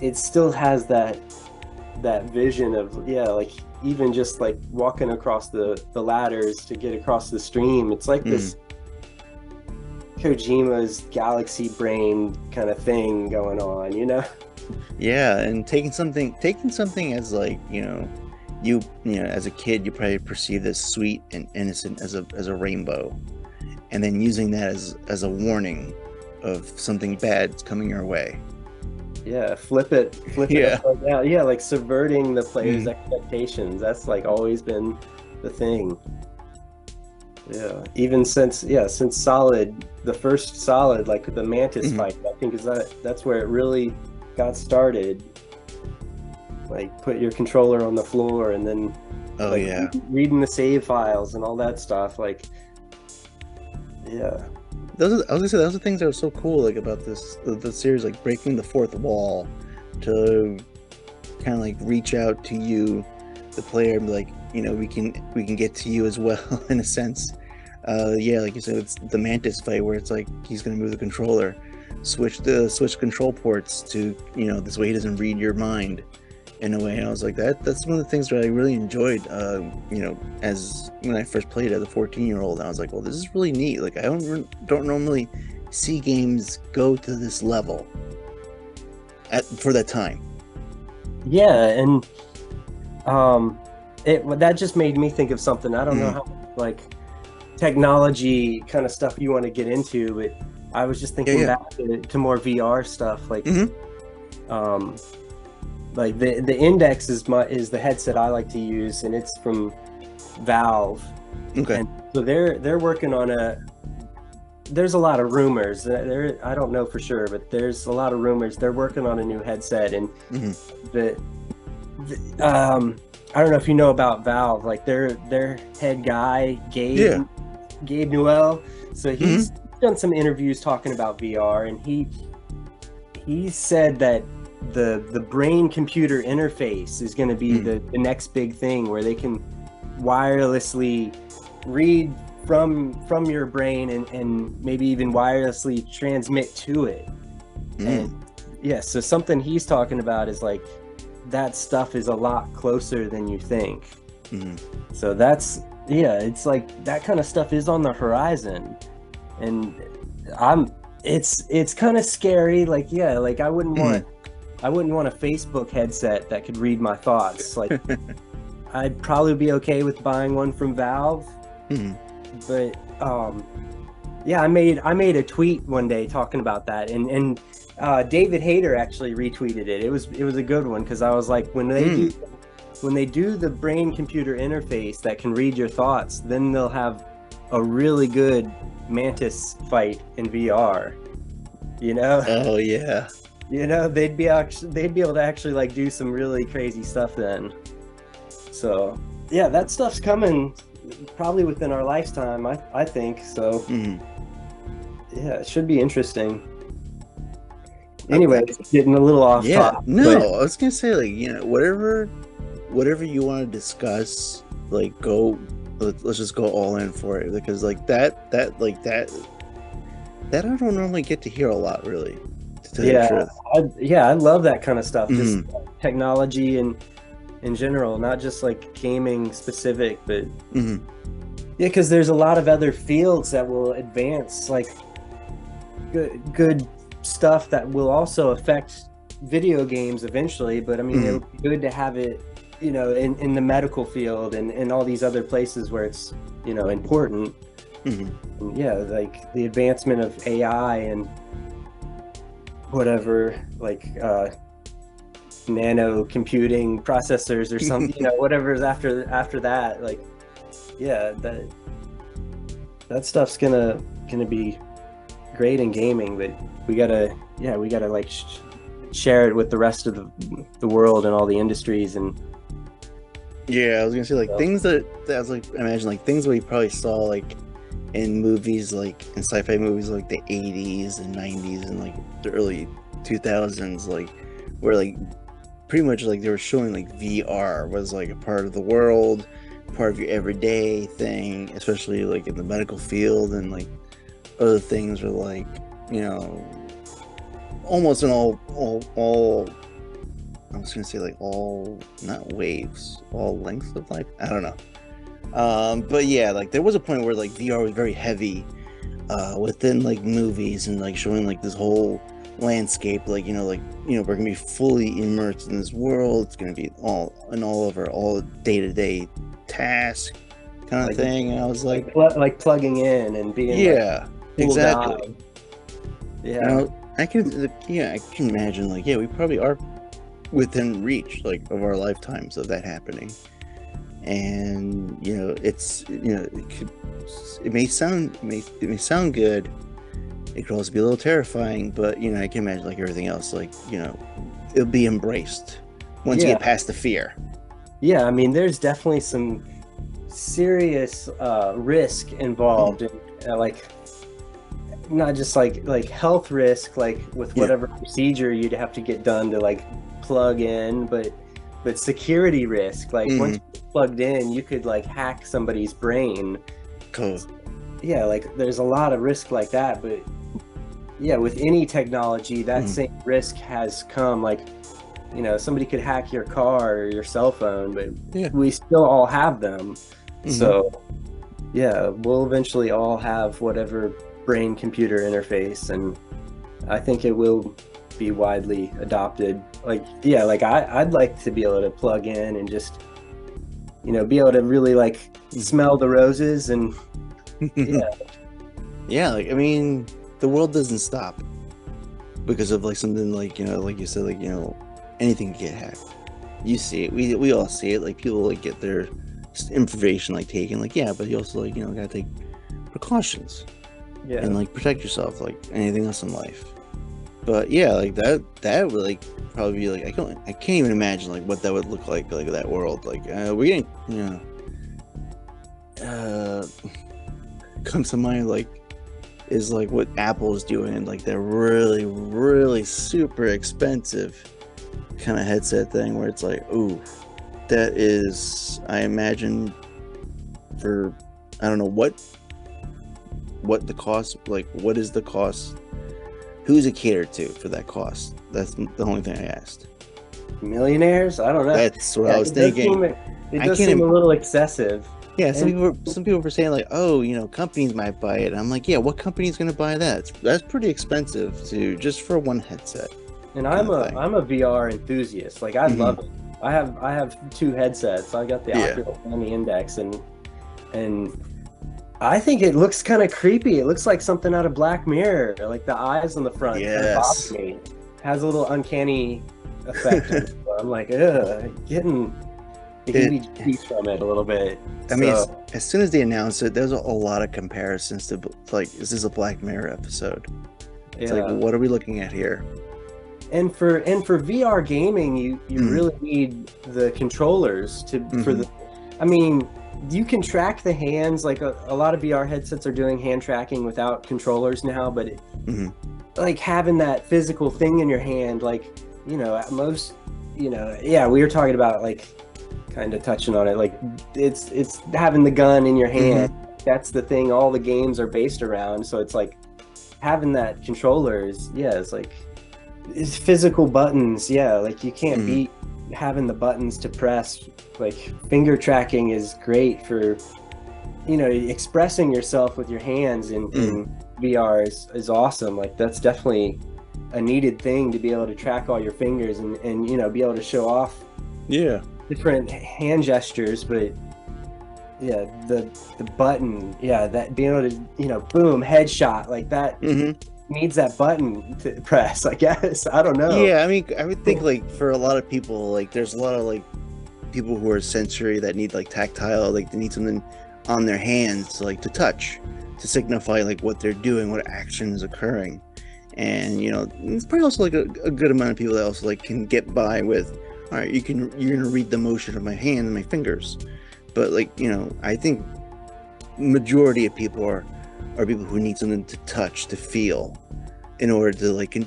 Speaker 1: it still has that vision of like even just like walking across the ladders to get across the stream. It's like this Kojima's galaxy brain kind of thing going on,
Speaker 2: Yeah, and taking something as like you as a kid, you probably perceive this sweet and innocent as a rainbow, and then using that as a warning of something bad's coming your way.
Speaker 1: Yeah, flip it upside down. Yeah, like subverting the player's expectations. That's like always been the thing. Yeah, even since Solid, the first Solid, like the Mantis fight, I think that's where it really got started. Like put your controller on the floor, and then reading the save files and all that stuff. Like, yeah.
Speaker 2: I was gonna say, those are things that are so cool, like about the series, like breaking the fourth wall to kind of like reach out to you, the player, and be like, we can get to you as well, in a sense. Like you said, it's the Mantis fight where it's like he's gonna move the controller, switch control ports to this way he doesn't read your mind. In a way, and I was like, that's one of the things that I really enjoyed, as when I first played it as a 14-year-old. I was like, well, this is really neat. Like, I don't normally see games go to this level for that time.
Speaker 1: Yeah, and that just made me think of something. I don't know how like technology kind of stuff you want to get into, but I was just thinking back to more VR stuff, like like the Index is the headset I like to use, and it's from Valve.
Speaker 2: Okay.
Speaker 1: And so they're working on there's a lot of rumors. I don't know for sure, but there's a lot of rumors. They're working on a new headset, and I don't know if you know about Valve, like their head guy,
Speaker 2: Yeah.
Speaker 1: Gabe Newell. So
Speaker 2: Hmm.
Speaker 1: he's done some interviews talking about VR, and he said that the brain computer interface is going to be the next big thing where they can wirelessly read from your brain and maybe even wirelessly transmit to it. And
Speaker 2: Mm.
Speaker 1: yeah, so something he's talking about is like that stuff is a lot closer than you think.
Speaker 2: Hmm.
Speaker 1: So that's, yeah, it's like that kind of stuff is on the horizon. And I'm it's kind of scary. Like, yeah, like
Speaker 2: Hmm.
Speaker 1: I wouldn't want a Facebook headset that could read my thoughts. Like, I'd probably be okay with buying one from Valve,
Speaker 2: Hmm.
Speaker 1: but yeah, I made a tweet one day talking about that, and David Hayter actually retweeted it. It was a good one because I was like,
Speaker 2: Mm.
Speaker 1: when they do the brain computer interface that can read your thoughts, then they'll have a really good Mantis fight in VR. You know,
Speaker 2: Oh yeah.
Speaker 1: you know they'd be able to actually like do some really crazy stuff then. So yeah, that stuff's coming probably within our lifetime. I think so.
Speaker 2: Hmm.
Speaker 1: Yeah, it should be interesting.
Speaker 2: Okay.
Speaker 1: Anyway, getting a little off
Speaker 2: Yeah.
Speaker 1: topic,
Speaker 2: No,
Speaker 1: but
Speaker 2: I was gonna say like whatever you want to discuss, like go. Let's just go all in for it because like that I don't normally get to hear a lot, really, to tell you the
Speaker 1: yeah,
Speaker 2: truth.
Speaker 1: yeah, I love that kind of stuff. Just
Speaker 2: Hmm.
Speaker 1: technology and in general, not just like gaming specific, but
Speaker 2: Hmm.
Speaker 1: yeah, because there's a lot of other fields that will advance like good stuff that will also affect video games eventually. But I mean,
Speaker 2: Hmm.
Speaker 1: it'll be good to have it, you know, in the medical field and all these other places where it's, you know, important.
Speaker 2: Hmm.
Speaker 1: And yeah, like the advancement of AI and whatever, like nano computing processors or something, you know, whatever's after that. Like, yeah, that stuff's gonna be great in gaming, but we gotta, yeah, we gotta like share it with the rest of the world and all the industries. And
Speaker 2: Yeah, I was gonna say like
Speaker 1: so,
Speaker 2: things that I was like imagine like things we probably saw like in movies like in sci-fi movies like the 80s and 90s and like the early 2000s like where like pretty much like they were showing like VR was like a part of the world, part of your everyday thing, especially like in the medical field and like other things were like, you know, almost in all I was gonna say like all not waves, all lengths of life. I don't know. But yeah, like there was a point where like VR was very heavy within like movies and like showing like this whole landscape, like we're gonna be fully immersed in this world. It's gonna be all of our all day-to-day task kind of
Speaker 1: like
Speaker 2: thing. And I was like,
Speaker 1: like plugging in and being like
Speaker 2: yeah,
Speaker 1: cool guy.
Speaker 2: exactly. And
Speaker 1: Yeah,
Speaker 2: I can imagine like, yeah, we probably are within reach like of our lifetimes of that happening. And it's it may sound good. It could also be a little terrifying, but I can imagine like everything else, like it'll be embraced once you
Speaker 1: yeah,
Speaker 2: get past the fear.
Speaker 1: yeah. I mean, there's definitely some serious risk involved in like not just like health risk, like with
Speaker 2: Yeah.
Speaker 1: whatever procedure you'd have to get done to like plug in, but security risk, like once
Speaker 2: Mm-hmm.
Speaker 1: you're plugged in, you could like hack somebody's brain.
Speaker 2: Cool.
Speaker 1: Yeah, like there's a lot of risk like that, but yeah, with any technology, that
Speaker 2: Mm-hmm.
Speaker 1: same risk has come. Like, you know, somebody could hack your car or your cell phone, but
Speaker 2: Yeah.
Speaker 1: we still all have them.
Speaker 2: Mm-hmm.
Speaker 1: So yeah, we'll eventually all have whatever brain computer interface, and I think it will be widely adopted. Like, yeah, like I'd like to be able to plug in and just, you know, be able to really like smell the roses and yeah,
Speaker 2: Yeah, like I mean, the world doesn't stop because of like something like like you said, like anything can get hacked. You see it. We all see it. Like people like get their information like taken. Like yeah, but you also like gotta take precautions
Speaker 1: yeah,
Speaker 2: and like protect yourself like anything else in life. But yeah, like that would like probably be like I can't even imagine like what that would look like that world. Like we didn't, you know, comes to mind like is like what Apple is doing, and like that really super expensive kind of headset thing where it's like, ooh, that is, I imagine, for I don't know what the cost, like what is the cost, who's it catered to for that cost? That's the only thing I asked.
Speaker 1: Millionaires? I don't know.
Speaker 2: That's what I was thinking.
Speaker 1: It does seem a little excessive.
Speaker 2: Yeah, some people were saying like, oh, you know, companies might buy it. I'm like, yeah, what company is going to buy that? That's pretty expensive to just for one headset.
Speaker 1: And I'm a VR enthusiast. Like I love it. I have 2 headsets. I got the Oculus and the Index, and I think it looks kind of creepy. It looks like something out of Black Mirror, like the eyes on the front.
Speaker 2: Yes,
Speaker 1: it has a little uncanny effect. I'm like, getting the heebie-jeebies from it a little bit.
Speaker 2: I mean, as soon as they announced it, there's a lot of comparisons to like, is this a Black Mirror episode? It's like, what are we looking at here?
Speaker 1: And for VR gaming, you really need the controllers for the. I mean, you can track the hands. Like a lot of VR headsets are doing hand tracking without controllers now, but like having that physical thing in your hand, like, you know, at most, you know, we were talking about like kind of touching on it, like it's having the gun in your hand. That's the thing all the games are based around. So it's like having that controller is, it's like, it's physical buttons. Like you can't beat having the buttons to press. Like finger tracking is great for, you know, expressing yourself with your hands in VR is awesome. Like that's definitely a needed thing, to be able to track all your fingers and you know, be able to show off different hand gestures. But the button, that being able to, you know, boom, headshot like that needs that button to press, I guess. I don't know.
Speaker 2: I mean, I would think like for a lot of people, like there's a lot of like people who are sensory that need like tactile, like they need something on their hands, like to touch, to signify like what they're doing, what action is occurring. And you know, it's probably also like a good amount of people that also like can get by with, all right, you're gonna read the motion of my hand and my fingers. But like, you know, I think majority of people are people who need something to touch, to feel, in order to like you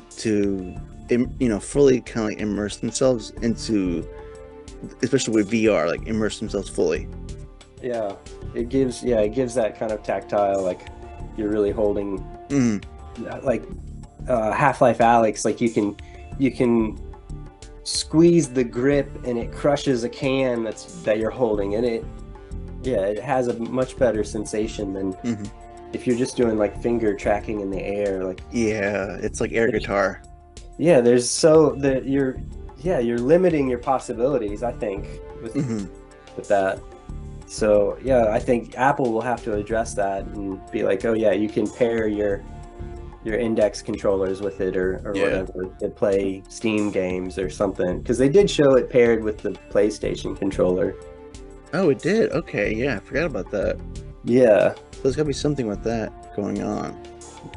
Speaker 2: know, fully kind of like immerse themselves into, especially with VR, like immerse themselves fully.
Speaker 1: It gives that kind of tactile, like you're really holding, like Half-Life Alyx, like you can squeeze the grip and it crushes a can that you're holding, and it has a much better sensation than if you're just doing like finger tracking in the air. Like
Speaker 2: it's like air guitar.
Speaker 1: There's you're limiting your possibilities, I think, with that. So I think Apple will have to address that and be like, oh yeah, you can pair your Index controllers with it or whatever to play Steam games or something, because they did show it paired with the PlayStation controller.
Speaker 2: Oh, it did? Okay, I forgot about that. There's gotta be something with that going on,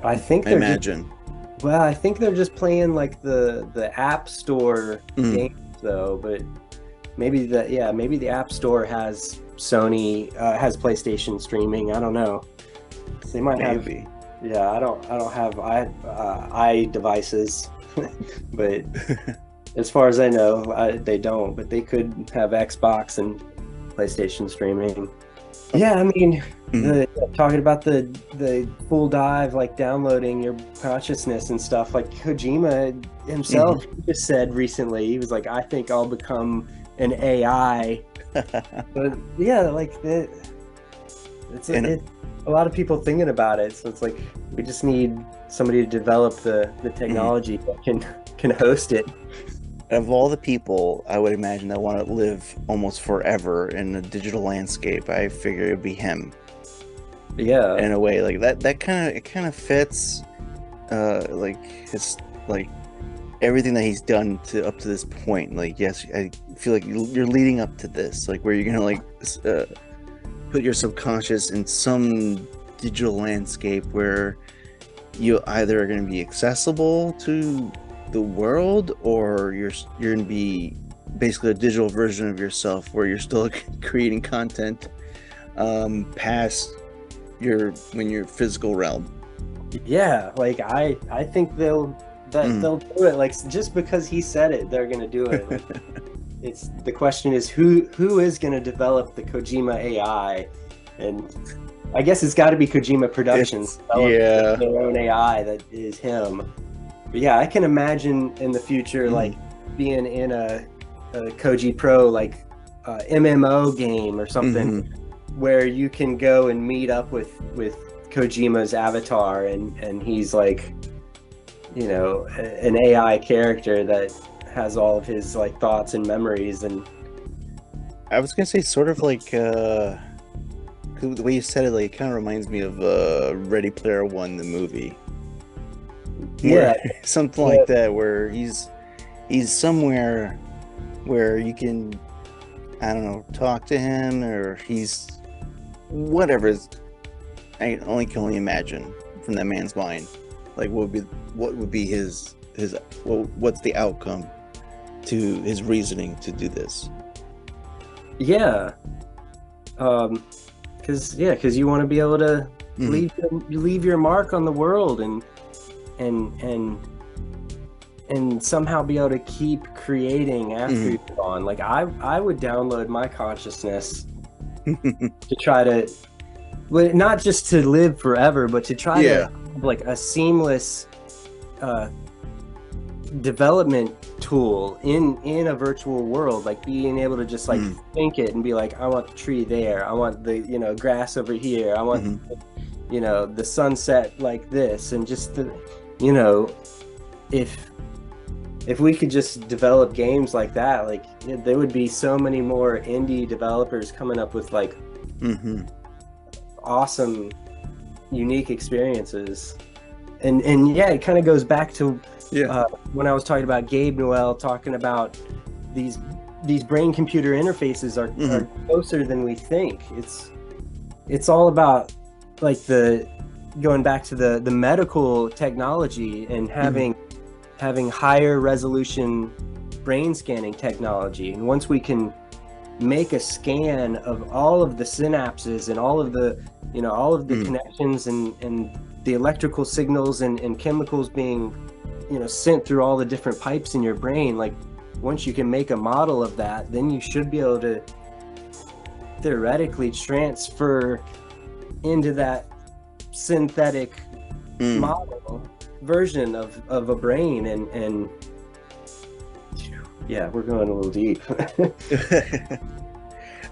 Speaker 1: I think. I think they're just playing like the App Store games though, but maybe the App Store has Sony has PlayStation streaming. I don't know. They might have. I don't have i devices, but as far as I know, they don't. But they could have Xbox and PlayStation streaming. I mean, talking about the full dive, like downloading your consciousness and stuff. Like Kojima himself just said recently, he was like, "I think I'll become an AI." But like that. It's a lot of people thinking about it, so it's like we just need somebody to develop the technology that can host it.
Speaker 2: Of all the people, I would imagine that want to live almost forever in the digital landscape, I figure it'd be him. In a way, like that kind of fits, like his, like everything that he's done up to this point. Like, yes, I feel like you're leading up to this, like where you're gonna like put your subconscious in some digital landscape where you either are going to be accessible to the world, or you're going to be basically a digital version of yourself where you're still creating content past your physical realm.
Speaker 1: Yeah, like I think they'll do it. Like just because he said it, they're gonna do it. Like, it's the question is who is gonna develop the Kojima AI, and I guess it's got to be Kojima Productions
Speaker 2: Yeah.
Speaker 1: their own AI that is him. But yeah, I can imagine in the future like being in a Koji Pro like MMO game or something where you can go and meet up with Kojima's avatar, and he's like, you know, an AI character that has all of his like thoughts and memories. And
Speaker 2: I was gonna say sort of like the way you said it, like it kind of reminds me of Ready Player One, the movie.
Speaker 1: Yeah,
Speaker 2: Something like that, where he's somewhere where you can, I don't know, talk to him, or he's whatever. I can only imagine from that man's mind, like what would be his what's the outcome to his reasoning to do this.
Speaker 1: Yeah, because you want to be able to leave your mark on the world, and somehow be able to keep creating after you're gone. Like I would download my consciousness to try to, well, not just to live forever, but to try to have like a seamless development tool in a virtual world, like being able to just like think it and be like, I want the tree there, I want the, you know, grass over here, I want you know, the sunset like this, and just the, you know, if we could just develop games like that, like there would be so many more indie developers coming up with like awesome unique experiences. And yeah, it kind of goes back to when I was talking about Gabe Newell talking about these brain computer interfaces are closer than we think. It's all about like going back to the medical technology and having higher resolution brain scanning technology. And once we can make a scan of all of the synapses and all of the, you know, all of the connections and the electrical signals and chemicals being, you know, sent through all the different pipes in your brain, like once you can make a model of that, then you should be able to theoretically transfer into that synthetic model version of a brain. And yeah, we're going a little deep.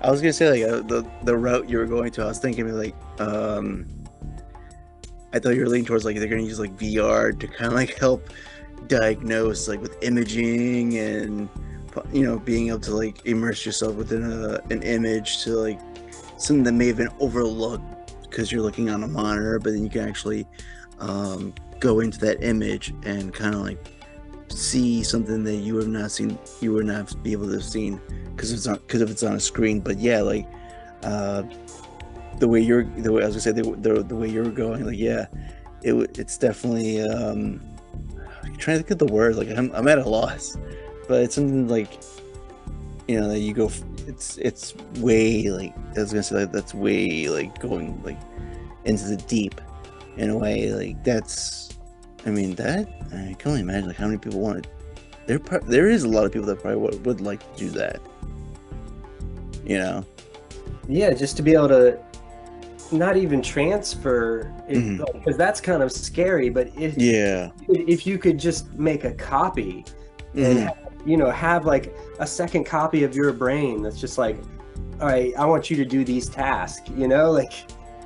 Speaker 2: I was gonna say like the route you were going to, I was thinking like I thought you were leaning towards like they're gonna use like VR to kind of like help diagnose, like with imaging, and you know, being able to like immerse yourself within an image, to like something that may have been overlooked because you're looking on a monitor, but then you can actually go into that image and kind of like see something that you would not be able to have seen because if it's on a screen. But yeah, like the way I was gonna say the way you were going, like yeah, it's definitely I'm trying to think of the word, like I'm at a loss, but it's something like, you know, that you go, it's way, like I was gonna say, like that's way like going like into the deep in a way, like that's, I mean, that I can only imagine like how many people want it. There is a lot of people that probably would like to do that, you know.
Speaker 1: Yeah, just to be able to not even transfer it, because that's kind of scary. But if you could just make a copy and you know, have like a second copy of your brain that's just like, all right, I want you to do these tasks, you know, like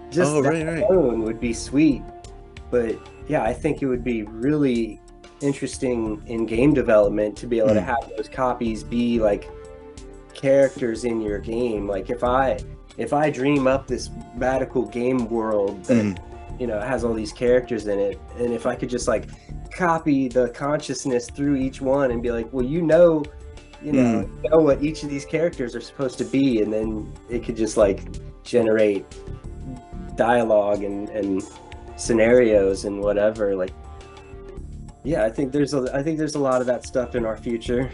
Speaker 1: just alone would be sweet. But yeah, I think it would be really interesting in game development to be able to have those copies be like characters in your game. Like if I dream up this radical game world that you know has all these characters in it, and if I could just like copy the consciousness through each one and be like, well, you know what each of these characters are supposed to be, and then it could just like generate dialogue and scenarios and whatever. Like, yeah, I think there's a lot of that stuff in our future.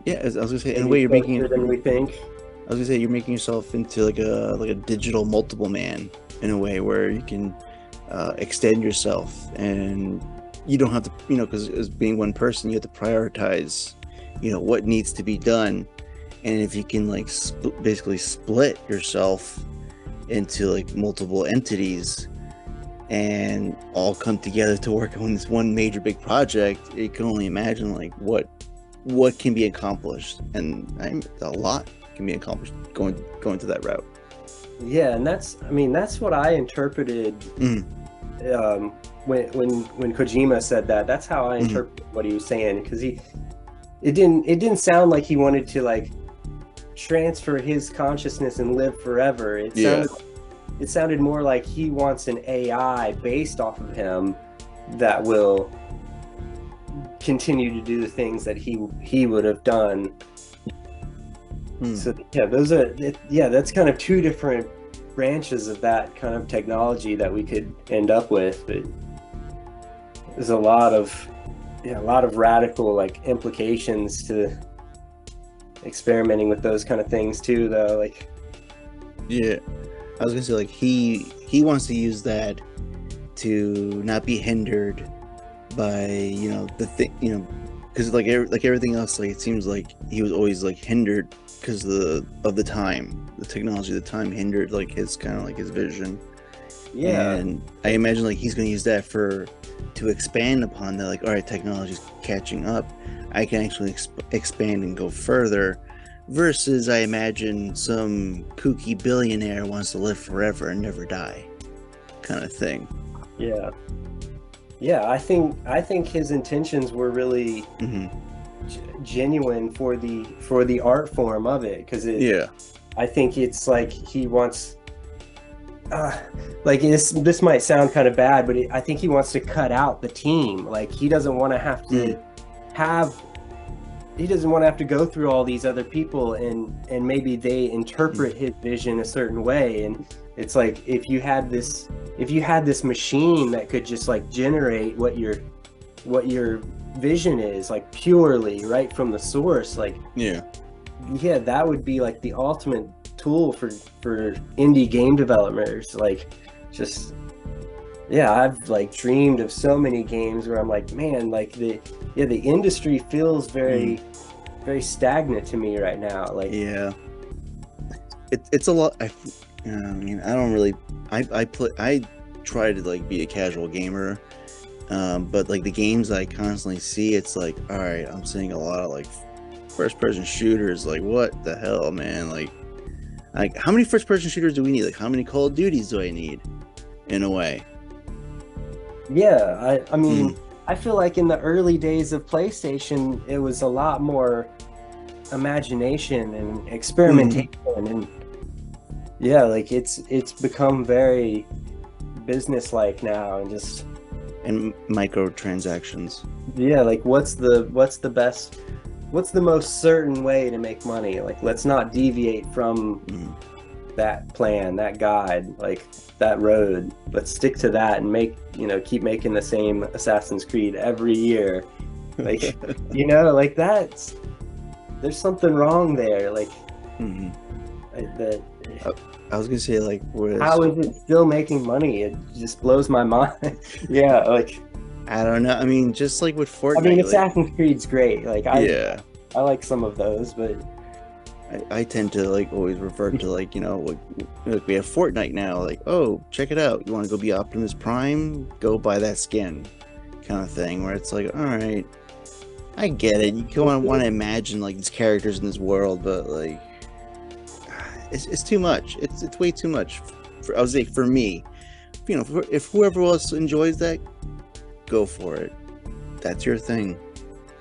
Speaker 2: Yeah, as I was gonna say, in a
Speaker 1: Maybe
Speaker 2: way, you're making
Speaker 1: closer than we think.
Speaker 2: I was gonna say you're making yourself into like a digital multiple man in a way where you can extend yourself, and you don't have to, because as being one person, you have to prioritize, what needs to be done, and if you can like basically split yourself into like multiple entities and all come together to work on this one major big project, you can only imagine like what can be accomplished, and a lot can be accomplished going to that route.
Speaker 1: Yeah, and that's what I interpreted when Kojima said that. That's how I interpreted what he was saying, because it didn't sound like he wanted to like transfer his consciousness and live forever. It sounded more like he wants an AI based off of him that will continue to do the things that he would have done. So yeah, that's kind of two different branches of that kind of technology that we could end up with. But there's a lot of radical like implications to experimenting with those kind of things too, though. Like, yeah,
Speaker 2: I was gonna say, like, he wants to use that to not be hindered by the thing, because like everything else, like it seems like he was always like hindered because of the time, the technology of the time hindered like his kind of like his vision.
Speaker 1: Yeah,
Speaker 2: and I imagine like he's gonna use that to expand upon that. Like, all right, technology's catching up, I can actually expand and go further. Versus, I imagine some kooky billionaire wants to live forever and never die, kind of thing.
Speaker 1: Yeah, I think his intentions were really genuine for the art form of it, because I think it's like he wants, like this might sound kind of bad, but I think he wants to cut out the team. Like, he doesn't want to have to he doesn't want to have to go through all these other people and maybe they interpret his vision a certain way. And it's like, if you had this machine that could just like generate what your vision is, like purely right from the source, like that would be like the ultimate tool for indie game developers. Like, just I've like dreamed of so many games where I'm like, man, like the industry feels very very stagnant to me right now. Like,
Speaker 2: it's a lot. I mean, I don't really, I try to like be a casual gamer, but like the games I constantly see, it's like, all right, I'm seeing a lot of like first person shooters. Like, what the hell, man? Like how many first person shooters do we need? Like, how many Call of Duties do I need, in a way?
Speaker 1: Yeah, I mean, I feel like in the early days of PlayStation, it was a lot more imagination and experimentation, and like it's become very business-like now, and
Speaker 2: microtransactions.
Speaker 1: Like, what's the most certain way to make money? Like, let's not deviate from that plan, that guide, like that road. Let's stick to that and keep making the same Assassin's Creed every year. Like, like there's something wrong there. Like,
Speaker 2: I was gonna say, like,
Speaker 1: how is it still making money? It just blows my mind. Like,
Speaker 2: I don't know. I mean, just like with Fortnite. I
Speaker 1: mean, Assassin's Creed's great. Like, I like some of those, but
Speaker 2: I tend to like always revert to like, like we have Fortnite now. Like, oh, check it out. You want to go be Optimus Prime? Go buy that skin, kind of thing. Where it's like, all right, I get it. You want to imagine like these characters in this world, but like, it's too much. It's way too much. I would say for me, if whoever else enjoys that, go for it. That's your thing.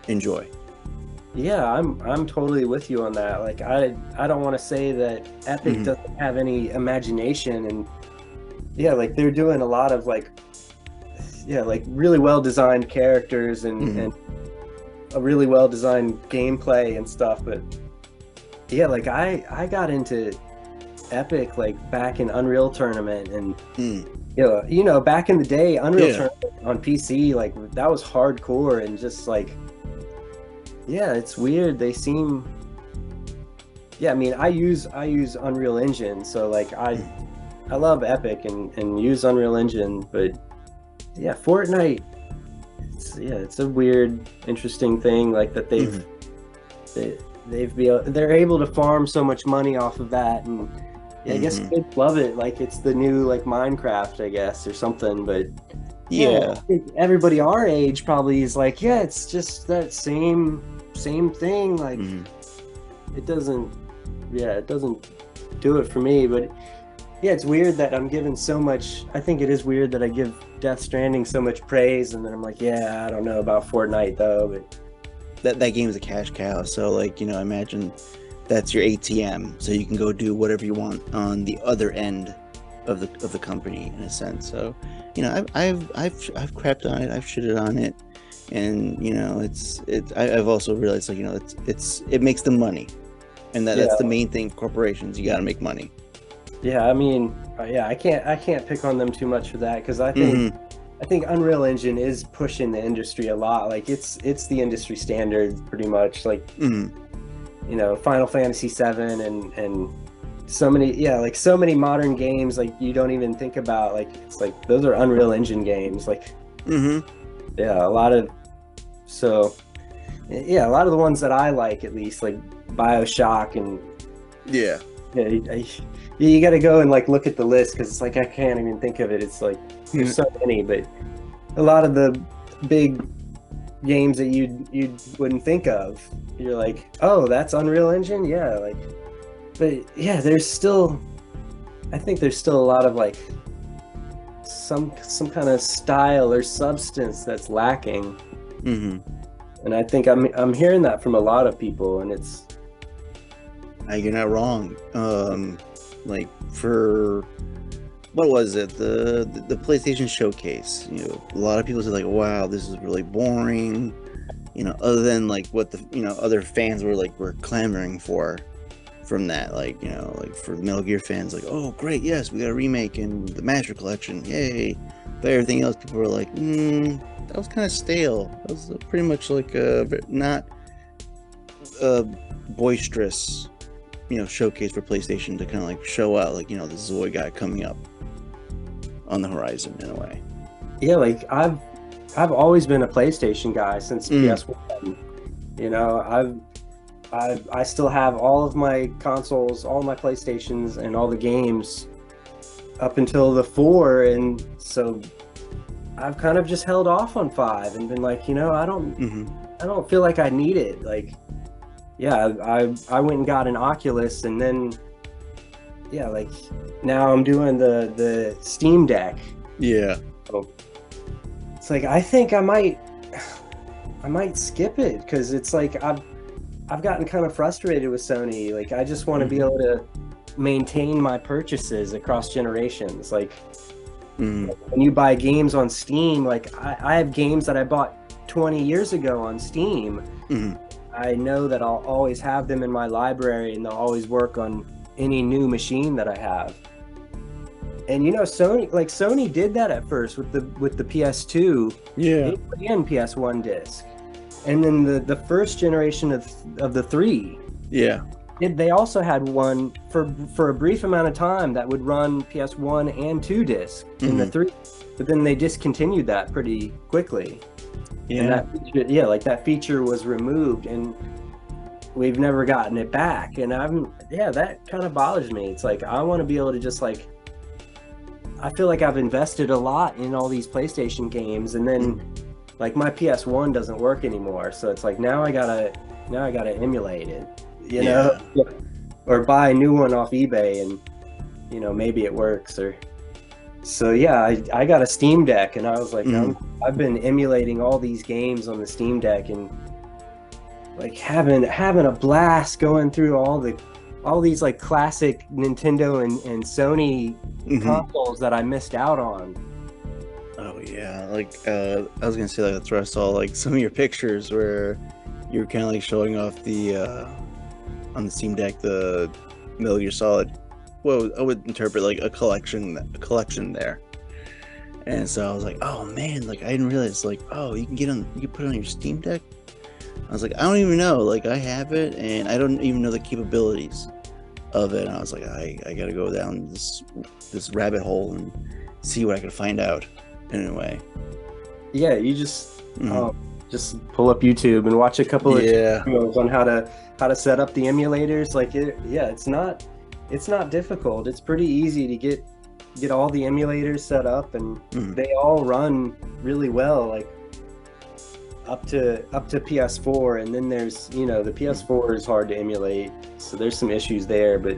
Speaker 2: Enjoy.
Speaker 1: Yeah, I'm totally with you on that. Like, I don't want to say that Epic doesn't have any imagination, and like they're doing a lot of like really well designed characters and a really well designed gameplay and stuff. But like I got into Epic like back in Unreal Tournament, and
Speaker 2: Mm.
Speaker 1: back in the day, Unreal
Speaker 2: Yeah.
Speaker 1: Tournament on PC, like that was hardcore, and just like, yeah, it's weird. They seem, yeah, I mean, I use Unreal Engine, so like
Speaker 2: Mm.
Speaker 1: I love Epic and use Unreal Engine, but yeah, Fortnite, it's a weird, interesting thing like that
Speaker 2: Mhm.
Speaker 1: they, they're able to farm so much money off of that, and yeah, I guess
Speaker 2: Mhm.
Speaker 1: kids love it like it's the new like Minecraft, I guess, or something, but yeah,
Speaker 2: Yeah.
Speaker 1: I think everybody our age probably is like, yeah, it's just that same thing. Like
Speaker 2: Mhm.
Speaker 1: it doesn't, yeah, it doesn't do it for me. But yeah, it's weird that I'm given so much. I think it is weird that I give Death Stranding so much praise, and then I'm like, yeah, I don't know about Fortnite though. But
Speaker 2: That game is a cash cow. So like, imagine that's your ATM, so you can go do whatever you want on the other end of the company in a sense. So, I've crapped on it, I've shitted on it, and I've also realized, like, it makes them money, and that's the
Speaker 1: yeah,
Speaker 2: main thing for corporations. You got to make money.
Speaker 1: yeah, I mean, yeah, I can't pick on them too much for that because I think
Speaker 2: Mm-hmm.
Speaker 1: I think Unreal Engine is pushing the industry a lot. Like it's the industry standard pretty much. Like
Speaker 2: Mm-hmm.
Speaker 1: Final Fantasy 7 and so many, yeah, like so many modern games like you don't even think about, like it's like those are Unreal Engine games. Like
Speaker 2: Mm-hmm.
Speaker 1: yeah, a lot of, so yeah, a lot of the ones that I like, at least like BioShock, and
Speaker 2: Yeah.
Speaker 1: yeah, you got to go and like look at the list because it's like I can't even think of it. It's like there's so many, but a lot of the big games that you wouldn't think of, you're like, oh, that's Unreal Engine, yeah, like, but yeah, I think there's still a lot of like some kind of style or substance that's lacking,
Speaker 2: Mm-hmm.
Speaker 1: and I think I'm hearing that from a lot of people, and it's
Speaker 2: You're not wrong. Like for what was it? The PlayStation Showcase. A lot of people said like, "Wow, this is really boring." Other than like what the other fans were clamoring for from that. Like like for Metal Gear fans, like, "Oh, great, yes, we got a remake and the Master Collection, yay!" But everything else, people were like, "That was kind of stale. That was pretty much like not a boisterous." Showcase for PlayStation to kind of like show out, like, this is what we got coming up on the horizon in a way.
Speaker 1: yeah, like I've always been a PlayStation guy since
Speaker 2: Mm.
Speaker 1: PS1. You know, I still have all of my consoles, all my PlayStations, and all the games up until the 4, and so I've kind of just held off on 5 and been like,
Speaker 2: Mm-hmm.
Speaker 1: I don't feel like I need it. Like, yeah, I went and got an Oculus, and then yeah, like now I'm doing the Steam Deck.
Speaker 2: Yeah.
Speaker 1: So it's like I might skip it because it's like I've gotten kind of frustrated with Sony. Like I just want to be
Speaker 2: Mm-hmm.
Speaker 1: able to maintain my purchases across generations. Like
Speaker 2: Mm-hmm.
Speaker 1: when you buy games on Steam, like I have games that I bought 20 years ago on Steam.
Speaker 2: Mm-hmm.
Speaker 1: I know that I'll always have them in my library and they'll always work on any new machine that I have. And Sony did that at first with the PS2.
Speaker 2: Yeah.
Speaker 1: It put in PS1 disc. And then the first generation of the 3,
Speaker 2: Yeah.
Speaker 1: they also had one for a brief amount of time that would run PS1 and 2 disc in the
Speaker 2: Mm-hmm.
Speaker 1: 3, but then they discontinued that pretty quickly. And
Speaker 2: Yeah.
Speaker 1: that feature was removed, and we've never gotten it back. And that kind of bothers me. It's like I want to be able to just like, I feel like I've invested a lot in all these PlayStation games, and then
Speaker 2: Mm-hmm.
Speaker 1: like my PS1 doesn't work anymore, so it's like now I gotta emulate it,
Speaker 2: Yeah.
Speaker 1: or buy a new one off eBay, and maybe it works. Or so yeah, I got a Steam Deck, and I was like,
Speaker 2: Mm-hmm.
Speaker 1: I've been emulating all these games on the Steam Deck, and like having a blast going through all these like classic Nintendo and Sony
Speaker 2: Mm-hmm.
Speaker 1: consoles that I missed out on.
Speaker 2: Oh yeah. Like I was gonna say, like, that's where I saw like some of your pictures where you're kind of like showing off the on the Steam Deck, the Metal Gear Solid well, I would interpret like a collection there. And so I was like, oh man, like I didn't realize, like, oh, you can put it on your Steam Deck. I was like, I don't even know, like I have it, and I don't even know the capabilities of it. And I was like, I gotta go down this rabbit hole and see what I can find out. Anyway,
Speaker 1: Yeah, you just pull up YouTube and watch a couple of tutorials on how to set up the emulators. Like it's not difficult. It's pretty easy to get all the emulators set up, and they all run really well, like up to PS4. And then there's, the PS4 is hard to emulate, so there's some issues there. But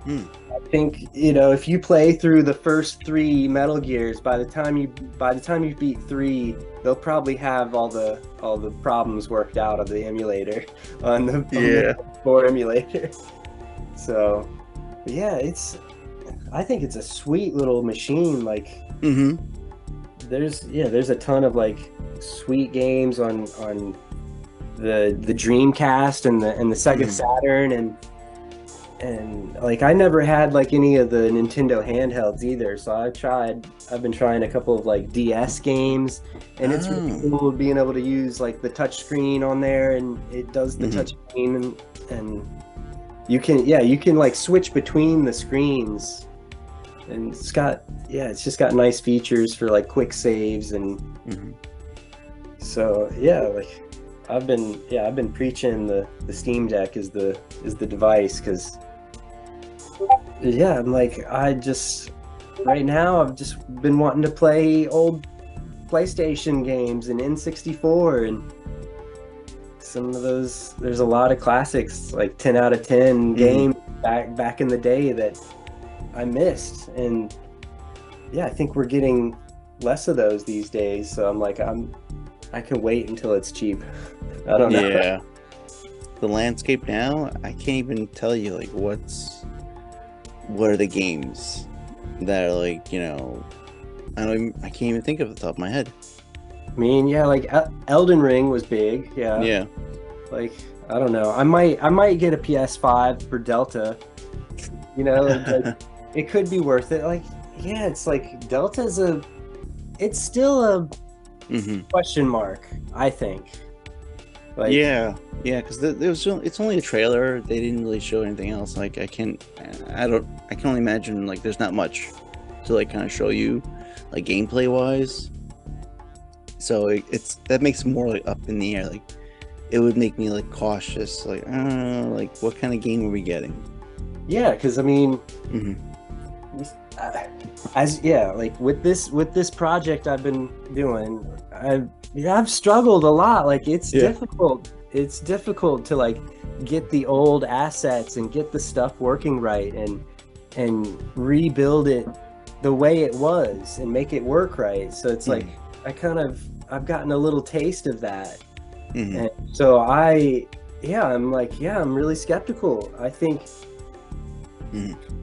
Speaker 1: I think, if you play through the first 3 Metal Gears, by the time you beat 3, they'll probably have all the problems worked out of the emulator on the PS4 emulator. So yeah, I think it's a sweet little machine. Like there's a ton of like sweet games on the Dreamcast and the Sega Saturn, and like I never had like any of the Nintendo handhelds either, so I've been trying a couple of like DS games, and it's really cool being able to use like the touch screen on there, and it does the touch screen, and you can like switch between the screens, and it's just got nice features for like quick saves, and so like I've been preaching the Steam Deck is the device, because I'm like, right now I've just been wanting to play old PlayStation games and N64, and some of those, there's a lot of classics, like 10 out of 10 games back in the day that I missed. And I think we're getting less of those these days, so I'm like, I can wait until it's cheap. I don't know.
Speaker 2: Yeah. The landscape now, I can't even tell you like what are the games that are like, I can't even think of the top of my head.
Speaker 1: I mean, like Elden Ring was big. Yeah. Like, I don't know. I might get a PS5 for Delta. Like, it could be worth it. Like, it's like Delta's it's still a question mark, I think. Like, because it's only a trailer. They didn't really show anything else. Like, I can only imagine like there's not much to like kind of show you, like gameplay wise. So that makes it more like up in the air. Like, it would make me like cautious. Like, I don't know, like what kind of game are we getting? Yeah, because I mean, like with this project I've been doing, I've struggled a lot. Like, it's difficult. It's difficult to like get the old assets and get the stuff working right, and rebuild it the way it was and make it work right. So it's like I've gotten a little taste of that. And so I'm really skeptical. I think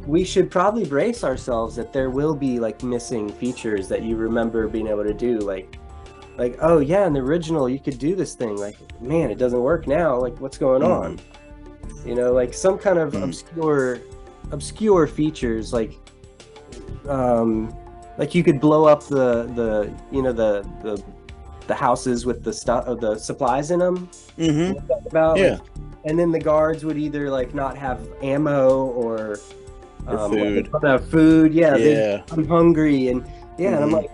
Speaker 1: we should probably brace ourselves that there will be like missing features that you remember being able to do, like oh yeah, in the original you could do this thing, like, man, it doesn't work now, like what's going on? Like some kind of obscure features, like you could blow up the houses with the stuff of the supplies in them. Like, and then the guards would either like not have ammo or
Speaker 2: food.
Speaker 1: Food. I'm hungry, and and I'm like,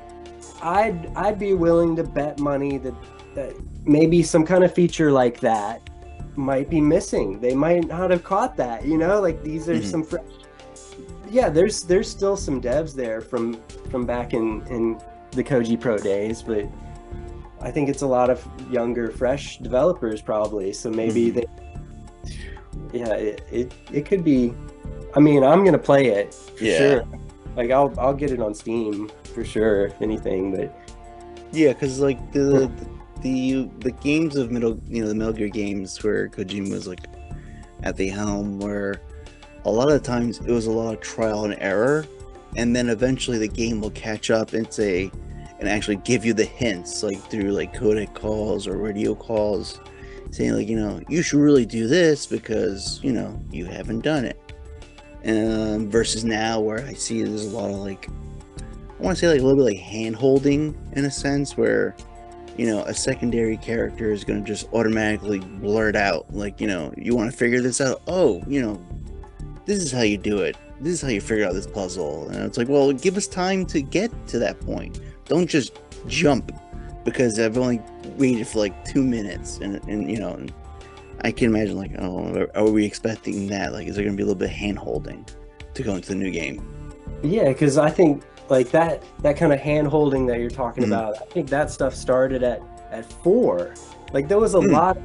Speaker 1: I'd be willing to bet money that maybe some kind of feature like that might be missing. They might not have caught that. Like, these are some fresh. There's still some devs there from back in the Koji Pro days, but I think it's a lot of younger, fresh developers probably. So maybe it could be. I mean, I'm gonna play it for sure. Like, I'll get it on Steam for sure, if anything. But
Speaker 2: because like the games of the Metal Gear games where Kojima was like at the helm, where a lot of times it was a lot of trial and error, and then eventually the game will catch up and actually give you the hints, like through like codec calls or radio calls, saying like, you should really do this because you haven't done it. versus now where I see there's a lot of like, I want to say like a little bit like hand holding in a sense where, you know, a secondary character is going to just automatically blurt out like, you know, you want to figure this out. Oh, you know, this is how you do it. This is how you figure out this puzzle. And it's like, well, give us time to get to that point. Don't just jump because I've only waited for like 2 minutes. And you know, and I can imagine like, oh, are we expecting that? Like, is there going to be a little bit of hand holding to go into the new game?
Speaker 1: Yeah, because I think like that kind of hand holding that you're talking about, I think that stuff started at 4. Like there was a lot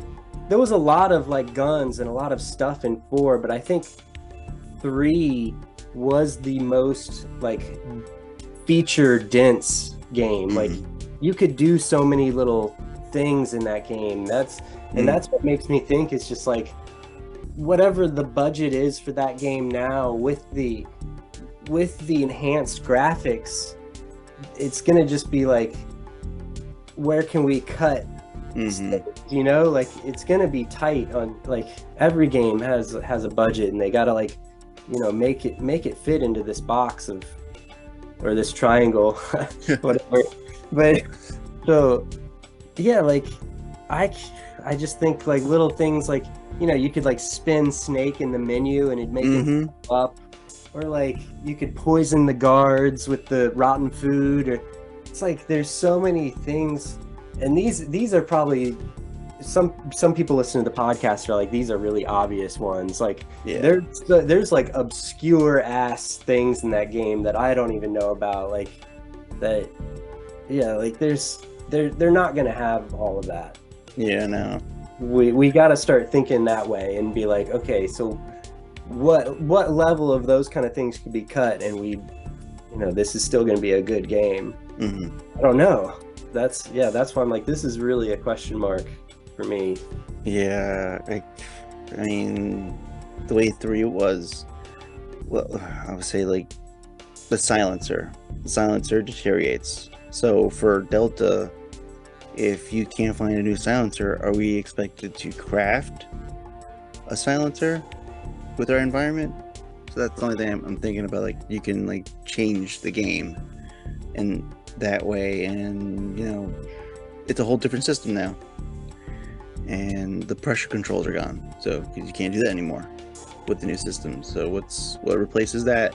Speaker 1: of like guns and a lot of stuff in 4, but I think 3 was the most like feature dense game. Like you could do so many little things in that game. That's what makes me think it's just like whatever the budget is for that game now with the enhanced graphics, it's gonna just be like, where can we cut? You know, like it's gonna be tight on, like every game has a budget and they gotta like, you know, make it fit into this box of, or this triangle, whatever. But so yeah, like I just think like little things like, you know, you could like spin Snake in the menu and it'd make him up, or like you could poison the guards with the rotten food, or it's like there's so many things. And these are probably some people listen to the podcast are like, these are really obvious ones. Like there's like obscure ass things in that game that I don't even know about, like that. Yeah, like they're not gonna have all of that.
Speaker 2: Yeah, no.
Speaker 1: We got to start thinking that way and be like, okay, so what level of those kind of things could be cut, and we, you know, this is still going to be a good game. I don't know. That's why I'm like, this is really a question mark for me.
Speaker 2: Yeah, I mean, the way 3 was, well, I would say like the silencer deteriorates. So for Delta, if you can't find a new silencer, are we expected to craft a silencer with our environment? So that's the only thing I'm thinking about. Like, you can like change the game and that way, and you know, it's a whole different system now. And the pressure controls are gone, so because you can't do that anymore with the new system. So what replaces that?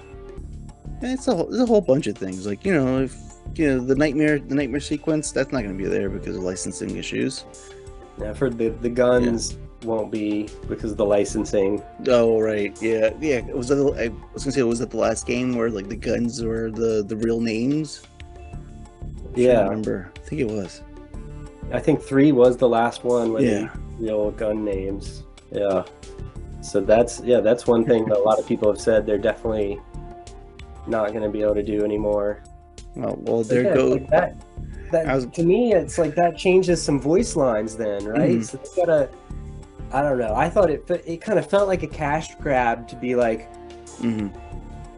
Speaker 2: And there's a whole bunch of things. Like, you know, if you know the nightmare sequence, that's not going to be there because of licensing issues.
Speaker 1: Yeah, for the guns won't be because of the licensing.
Speaker 2: Oh right, yeah. I was gonna say, was that the last game where like the guns were the real names?
Speaker 1: Yeah,
Speaker 2: I remember. I think it was.
Speaker 1: I think 3 was the last one with the real gun names. Yeah. So that's one thing that a lot of people have said they're definitely not going to be able to do anymore.
Speaker 2: Well, there goes
Speaker 1: that. To me, it's like that changes some voice lines then, right? So they gotta, I don't know. I thought it kind of felt like a cash grab to be like,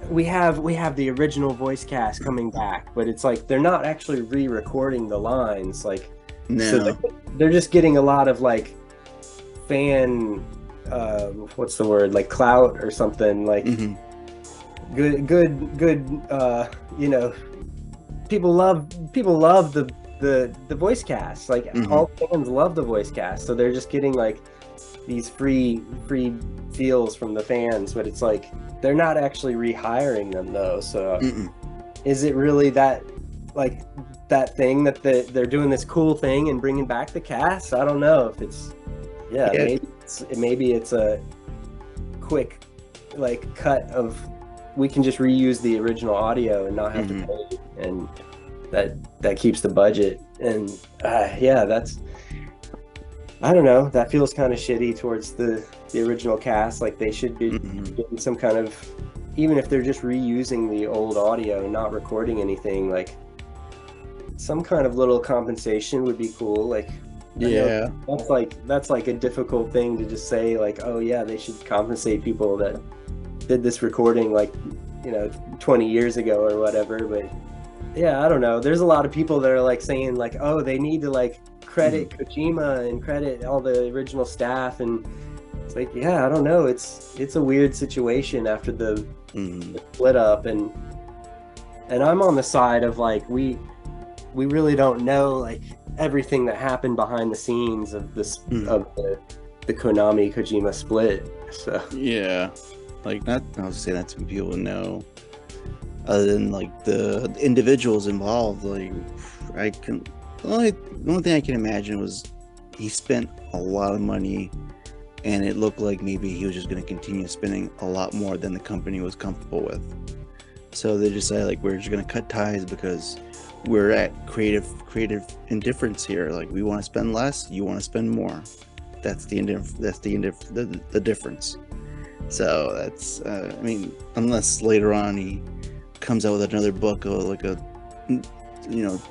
Speaker 1: we have the original voice cast coming back, but it's like they're not actually re-recording the lines. Like, so they're just getting a lot of like fan, what's the word? Like clout or something. Like good. You know. People love the voice cast. Like all fans love the voice cast, so they're just getting like these free feels from the fans. But it's like they're not actually rehiring them though. So is it really that like that thing that they're doing this cool thing and bringing back the cast? I don't know if it's maybe it's a quick like cut of, we can just reuse the original audio and not have to pay, and that keeps the budget. And that's, I don't know, that feels kind of shitty towards the original cast. Like they should be getting some kind of, even if they're just reusing the old audio and not recording anything, like some kind of little compensation would be cool. Like that's like a difficult thing to just say, like, oh yeah, they should compensate people that did this recording like, you know, 20 years ago or whatever. But yeah, I don't know, there's a lot of people that are like saying like, oh, they need to like credit Kojima and credit all the original staff, and It's like, yeah, I don't know. It's a weird situation after the
Speaker 2: Mm-hmm.
Speaker 1: split up, and I'm on the side of like we really don't know like everything that happened behind the scenes of this
Speaker 2: Mm-hmm.
Speaker 1: of the Konami Kojima split. So
Speaker 2: Yeah, like not. I was saying that some people know, other than like the individuals involved. Like I can the only thing I can imagine was he spent a lot of money, and it looked like maybe he was just going to continue spending a lot more than the company was comfortable with. So they decided like we're just going to cut ties because we're at creative indifference here. Like we want to spend less, you want to spend more. That's the difference. So that's I mean, unless later on he comes out with another book or like a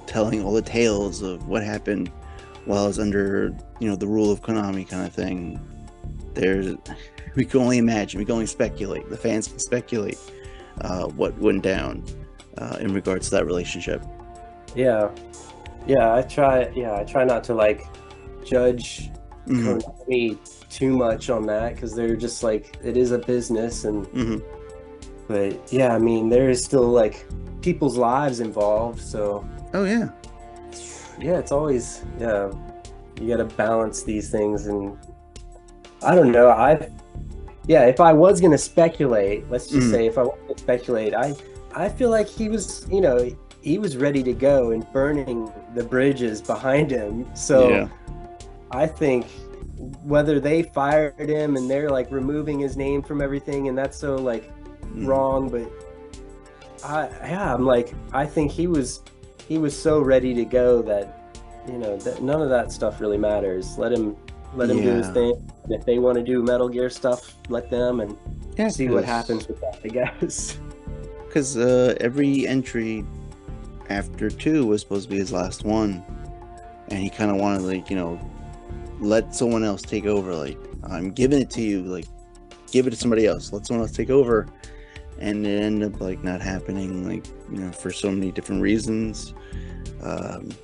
Speaker 2: telling all the tales of what happened while I was under the rule of Konami kind of thing. There's we can only imagine, we can only speculate. The fans can speculate what went down in regards to that relationship.
Speaker 1: yeah, I try not to like judge
Speaker 2: Mm-hmm.
Speaker 1: Konami too much on that because they're just like it is a business, and
Speaker 2: Mm-hmm.
Speaker 1: but yeah, I mean there is still like people's lives involved, so
Speaker 2: Oh yeah.
Speaker 1: yeah, it's always you got to balance these things, and I don't know. If I was gonna speculate, let's just
Speaker 2: Mm-hmm.
Speaker 1: say if I was to speculate, I feel like he was, he was ready to go and burning the bridges behind him. So
Speaker 2: Yeah.
Speaker 1: I think whether they fired him and they're like removing his name from everything, and that's so like
Speaker 2: Mm-hmm.
Speaker 1: wrong, but I'm like I think he was so ready to go that that none of that stuff really matters. Let him do his
Speaker 2: Yeah.
Speaker 1: thing. And if they want to do Metal Gear stuff, let them and
Speaker 2: Yeah,
Speaker 1: see what happens with that, I guess.
Speaker 2: because every entry after two was supposed to be his last one, and he kind of wanted like let someone else take over. Like I'm giving it to you, like give it to somebody else. Let someone else take over, and it ended up like not happening. Like for so many different reasons,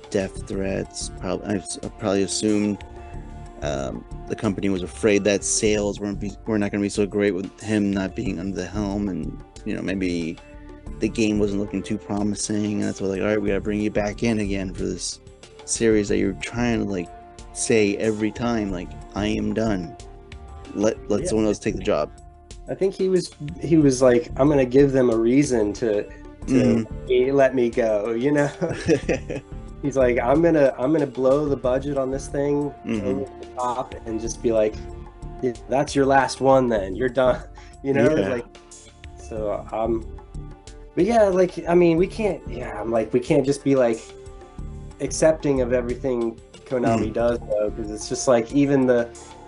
Speaker 2: death threats. I probably assumed the company was afraid that sales were not going to be so great with him not being under the helm, and maybe the game wasn't looking too promising, and that's why like, all right, we gotta bring you back in again for this series that you're trying to like say every time like I am done. Let
Speaker 1: Yeah,
Speaker 2: someone else take the job.
Speaker 1: I think he was like, I'm gonna give them a reason to
Speaker 2: Mm-hmm.
Speaker 1: let me go. He's like, I'm gonna blow the budget on this thing
Speaker 2: Mm-hmm.
Speaker 1: over the top and just be like, yeah, that's your last one. Then you're done.
Speaker 2: Yeah.
Speaker 1: Like so. But yeah, like I mean, we can't. Yeah, I'm like, we can't just be like accepting of everything
Speaker 2: Mm-hmm.
Speaker 1: Konami does though, because it's just like even the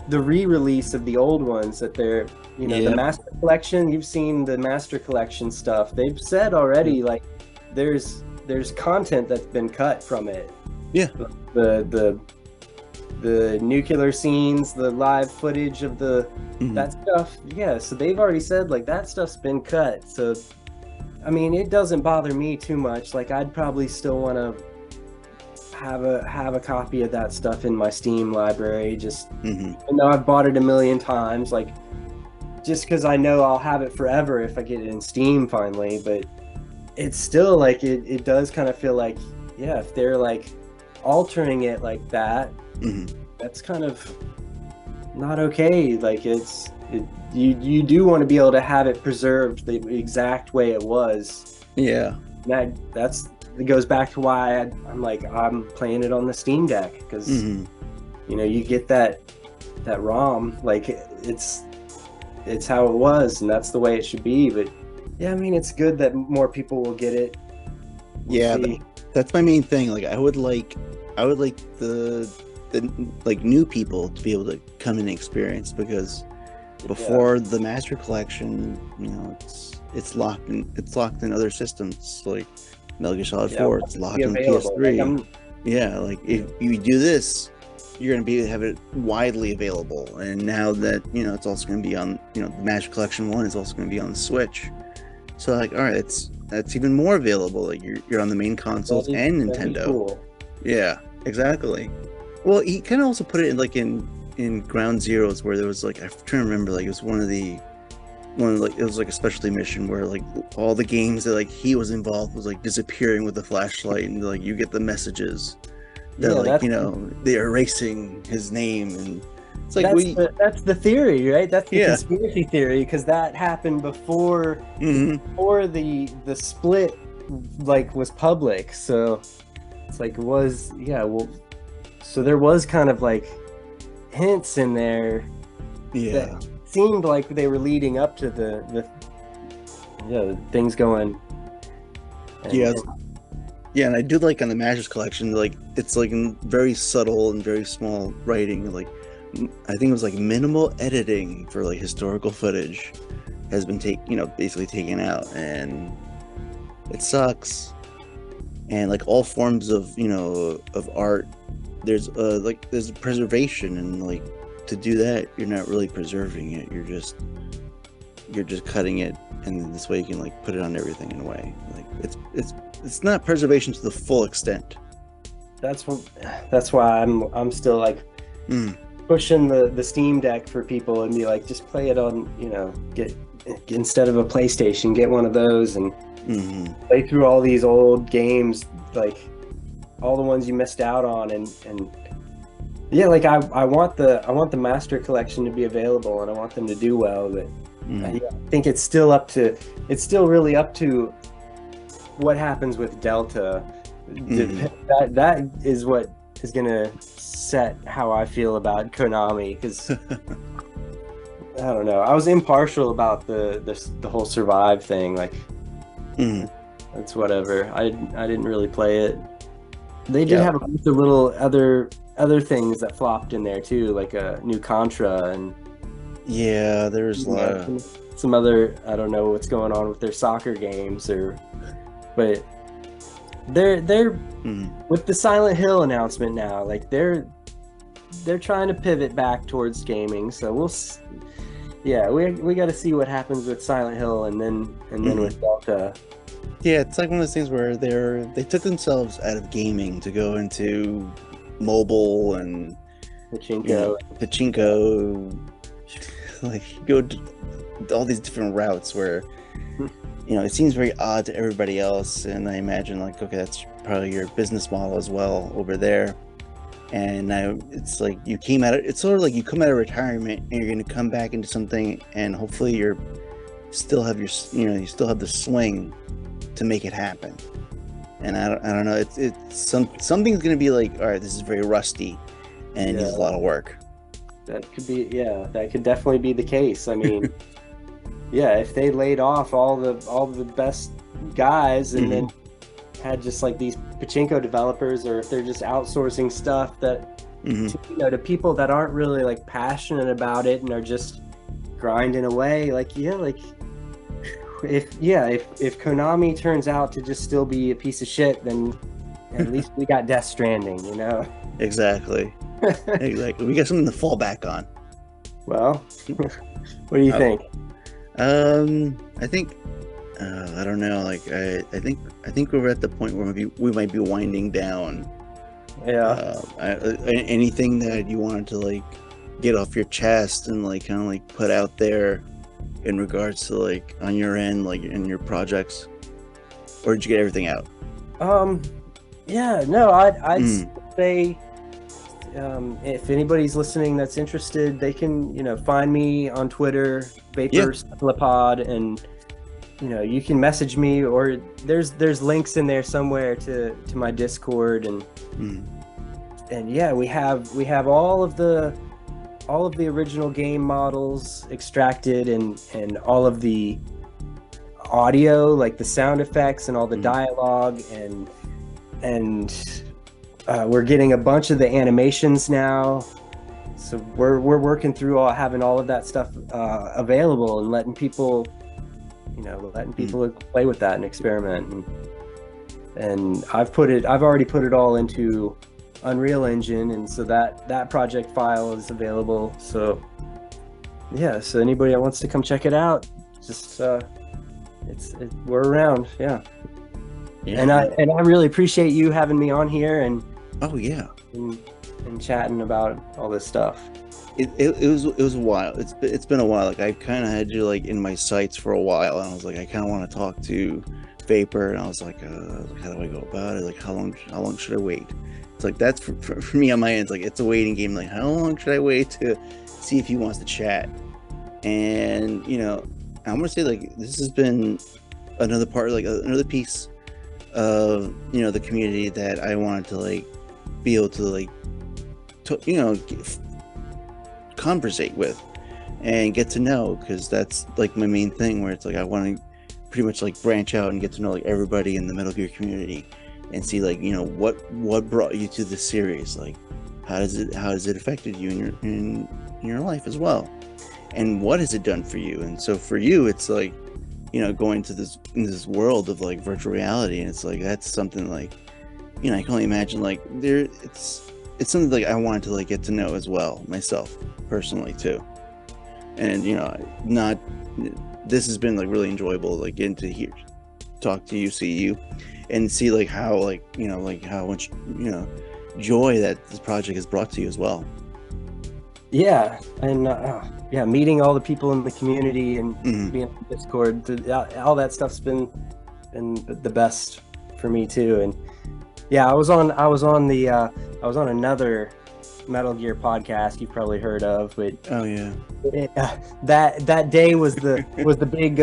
Speaker 1: re-release of the old ones that they're the
Speaker 2: Yep.
Speaker 1: Master Collection. You've seen the Master Collection stuff. They've said
Speaker 2: Yep.
Speaker 1: already like there's content that's been cut from it.
Speaker 2: Yeah.
Speaker 1: The the nuclear scenes, the live footage of
Speaker 2: Mm-hmm.
Speaker 1: that stuff. Yeah, so they've already said like that stuff's been cut. So I mean, it doesn't bother me too much. Like I'd probably still want to have a copy of that stuff in my Steam library. Just
Speaker 2: Mm-hmm.
Speaker 1: even though I've bought it a million times, like just because I know I'll have it forever if I get it in Steam finally. But it's still like it does kind of feel like yeah, if they're like altering it like that,
Speaker 2: Mm-hmm.
Speaker 1: that's kind of not okay. Like you do want to be able to have it preserved the exact way it was.
Speaker 2: Yeah.
Speaker 1: That's it goes back to why I'm like I'm playing it on the Steam Deck because
Speaker 2: Mm-hmm.
Speaker 1: you get that ROM like it's how it was and that's the way it should be. But yeah, I mean it's good that more people will get it. We'll
Speaker 2: Yeah,
Speaker 1: see.
Speaker 2: that's my main thing. Like I would like the like new people to be able to come and experience, because
Speaker 1: Yeah,
Speaker 2: before the master collection, it's locked in other systems like Metal Gear Solid
Speaker 1: yeah,
Speaker 2: 4.
Speaker 1: it
Speaker 2: It's
Speaker 1: wants to be
Speaker 2: locked on
Speaker 1: available. Like
Speaker 2: PS3.
Speaker 1: I'm
Speaker 2: Yeah, like if you do this, you're gonna be able to have it widely available. And now that it's also gonna be on the Master Collection 1 is also gonna be on the Switch. So like, all right, that's even more available. Like you're on the main consoles and
Speaker 1: that'd be
Speaker 2: Nintendo.
Speaker 1: cool.
Speaker 2: Yeah, exactly. Well, he kind of also put it in like in in Ground Zeroes where there was like, I'm trying to remember, like it was one of like it was like a specialty mission where like all the games that like he was involved was like disappearing with the flashlight, and like you get the messages that like they're erasing his name, and it's like
Speaker 1: that's the theory, right? That's the
Speaker 2: Yeah.
Speaker 1: conspiracy theory, because that happened before before the split like was public. So it's like so there was kind of like hints in there that seemed like they were leading up to the things going.
Speaker 2: And I do like on the Masters collection, like it's like in very subtle and very small writing, like I think it was like minimal editing for like historical footage has been basically taken out, and it sucks. And like all forms of of art, there's preservation, and like to do that you're not really preserving it, you're just cutting it, and this way you can like put it on everything in a way. Like it's not preservation to the full extent. That's
Speaker 1: why I'm still like pushing the Steam Deck for people and be like, just play it on, get instead of a PlayStation, get one of those and play through all these old games, like all the ones you missed out on, and yeah, like I want the Master Collection to be available, and I want them to do well, but I think it's still really up to what happens with Delta. That is what is gonna set how I feel about Konami, because I don't know, I was impartial about the whole Survive thing, like that's whatever. I didn't really play it. They did have a bunch of little other things that flopped in there too, like a new Contra, and
Speaker 2: there's a lot of
Speaker 1: some other, I don't know what's going on with their soccer games, but they're with the Silent Hill announcement now, like they're trying to pivot back towards gaming, so we got to see what happens with Silent Hill and then with Delta.
Speaker 2: Yeah, it's like one of those things where they took themselves out of gaming to go into mobile and pachinko, like go to all these different routes where it seems very odd to everybody else, and I imagine like, okay, that's probably your business model as well over there. And now it's like it's sort of like you come out of retirement and you're going to come back into something, and hopefully you still have you still have the swing to make it happen. And I don't know, something's going to be like, all right, this is very rusty and it needs a lot of work.
Speaker 1: That could definitely be the case. I mean, if they laid off all the best guys and then had just like these pachinko developers, or if they're just outsourcing stuff that to people that aren't really like passionate about it and are just grinding away, like if Konami turns out to just still be a piece of shit, then at least we got Death Stranding,
Speaker 2: Exactly. We got something to fall back on.
Speaker 1: Well, what do you think?
Speaker 2: I think I don't know, like I think we're at the point where we might be winding down. Anything that you wanted to like get off your chest and like kind of like put out there in regards to like on your end, like in your projects, or did you get everything out?
Speaker 1: I'd say if anybody's listening that's interested, they can find me on Twitter, Cephalopod, and you can message me, or there's links in there somewhere to my Discord, and we have all of the original game models extracted, and all of the audio, like the sound effects and all the dialogue, and we're getting a bunch of the animations now, so we're working through having all of that stuff available, and letting people play with that and experiment, and I've already put it all into Unreal Engine, and so that project file is available. So so anybody that wants to come check it out, just we're around. And I really appreciate you having me on here, and and chatting about all this stuff.
Speaker 2: It was a while. It's been a while. Like I've kind of had you like in my sights for a while, and I was like, I kind of want to talk to Vapor, and I was like, how do I go about it? Like how long should I wait? It's like that's for me on my end. It's like it's a waiting game. Like how long should I wait to see if he wants to chat? And I'm gonna say like this has been another part, like another piece of the community that I wanted to like be able to like conversate with and get to know, because that's like my main thing, where it's like I want to pretty much like branch out and get to know like everybody in the Metal Gear community and see like what brought you to this series, like how has it affected you in your life as well, and what has it done for you. And so for you it's like going to this world of like virtual reality, and it's like that's something like I can only imagine like it's something like I wanted to like get to know as well myself personally too. And this has been like really enjoyable, like getting to hear, talk to you, see you, and see like how like like how much joy that this project has brought to you as well.
Speaker 1: Yeah, and meeting all the people in the community and being on Discord, all that stuff's been the best for me too. And yeah, I was on another Metal Gear podcast you've probably heard of, but
Speaker 2: oh yeah,
Speaker 1: that day was the big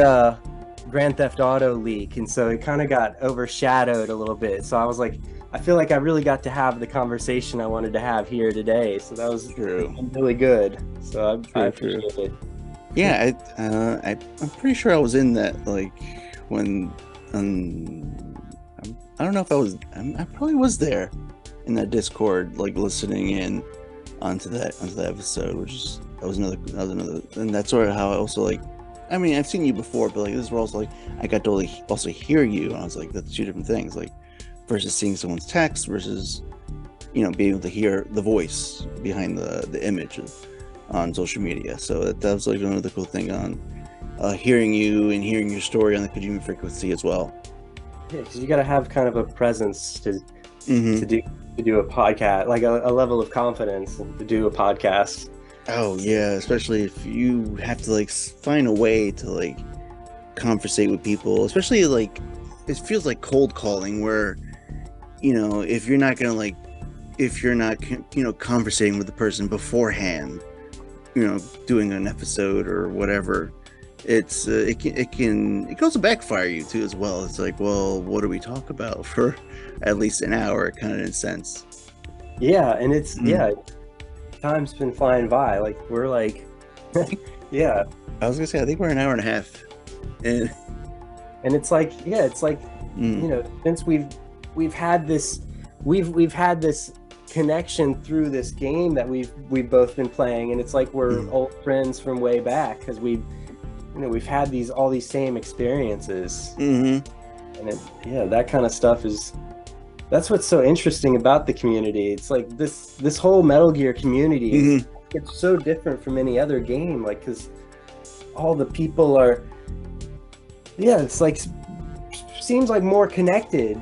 Speaker 1: Grand Theft Auto leak, and so it kind of got overshadowed a little bit. So I was like, I feel like I really got to have the conversation I wanted to have here today. So that was really good. So I appreciate it.
Speaker 2: Yeah, I'm pretty sure I was in that like when I don't know if I probably was there in that Discord, like listening in onto that episode, that was another, and that's sort of how I also like. I mean, I've seen you before, but like this is where also like I got to also hear you, and I was like, that's two different things, like versus seeing someone's text versus being able to hear the voice behind the image on social media. So that was like another cool thing on hearing you and hearing your story on the Kojima Frequency as well.
Speaker 1: Yeah, because you got to have kind of a presence to do a podcast, like a level of confidence to do a podcast.
Speaker 2: Oh yeah, especially if you have to like find a way to like conversate with people, especially like it feels like cold calling, where if you're not conversating with the person beforehand, doing an episode or whatever, it can also backfire you too as well. It's like, well, what do we talk about for at least an hour, kind of in a sense.
Speaker 1: Yeah, and it's time's been flying by. Like we're like yeah,
Speaker 2: I was gonna say I think we're an hour and a half, and
Speaker 1: it's like since we've had this connection through this game that we've both been playing, and it's like we're old friends from way back, because we've had all these same experiences. And that kind of stuff that's what's so interesting about the community. It's like this whole Metal Gear community it's so different from any other game, like because all the people are it's like seems like more connected.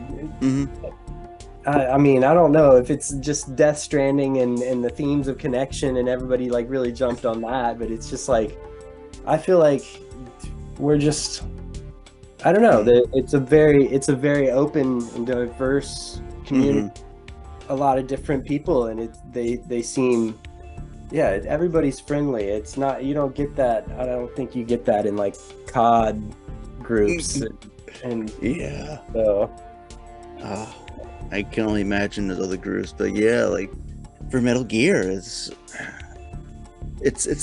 Speaker 1: I mean, I don't know if it's just Death Stranding and the themes of connection and everybody like really jumped on that, but it's just like I feel like we're just, I don't know, it's a very open and diverse community. A lot of different people, and they seem everybody's friendly. It's not, you don't get that, I don't think you get that in like COD groups and so
Speaker 2: I can only imagine those other groups, but yeah, like for Metal Gear, it's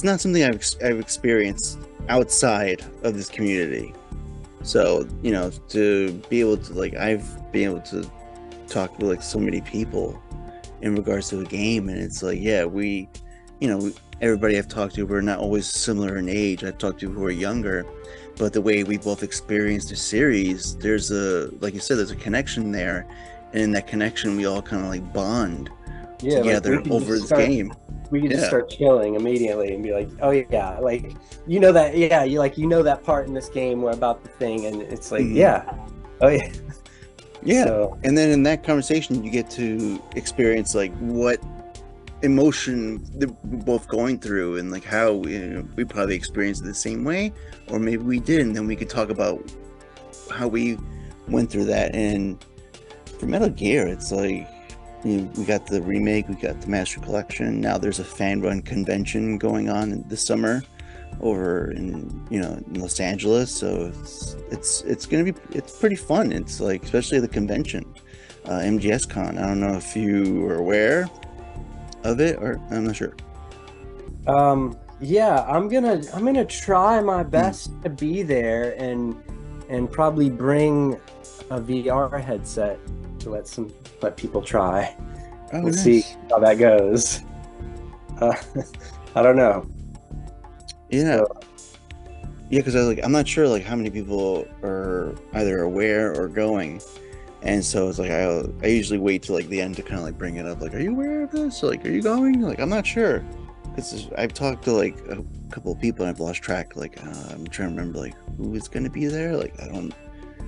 Speaker 2: not something I've experienced outside of this community. So to be able to like, I've been able to talk to like so many people in regards to a game, and it's like we everybody I've talked to, we're not always similar in age. I've talked to who are younger, but the way we both experienced the series, there's like you said, there's a connection there, and in that connection we all kind of like bond together like over this game.
Speaker 1: We could just start chilling immediately and be like, oh yeah, like that, that part in this game where about the thing, and it's like oh yeah.
Speaker 2: So, and then in that conversation you get to experience like what emotion that we're both going through, and like how, you know, we probably experienced it the same way, or maybe we did, and then we could talk about how we went through that. And for Metal Gear, it's like, you know, we got the remake, we got the Master Collection. Now there's a fan run convention going on this summer over in, you know, Los Angeles. So it's gonna be, it's pretty fun. It's like, especially the convention, MGS Con. I don't know if you are aware of it, or I'm not sure.
Speaker 1: Yeah, I'm gonna try my best to be there and probably bring a VR headset to let people try.
Speaker 2: Oh,
Speaker 1: We'll see
Speaker 2: nice.
Speaker 1: how that goes. Uh, I don't know.
Speaker 2: Yeah,
Speaker 1: So
Speaker 2: yeah, because I was like, I'm not sure like how many people are either aware or going, and so it's like I usually wait till like the end to kind of like bring it up. Like, are you aware of this? Or, like, are you going? Like, I'm not sure, because I've talked to like a couple of people and I've lost track. Like, I'm trying to remember like who is going to be there. Like, I don't.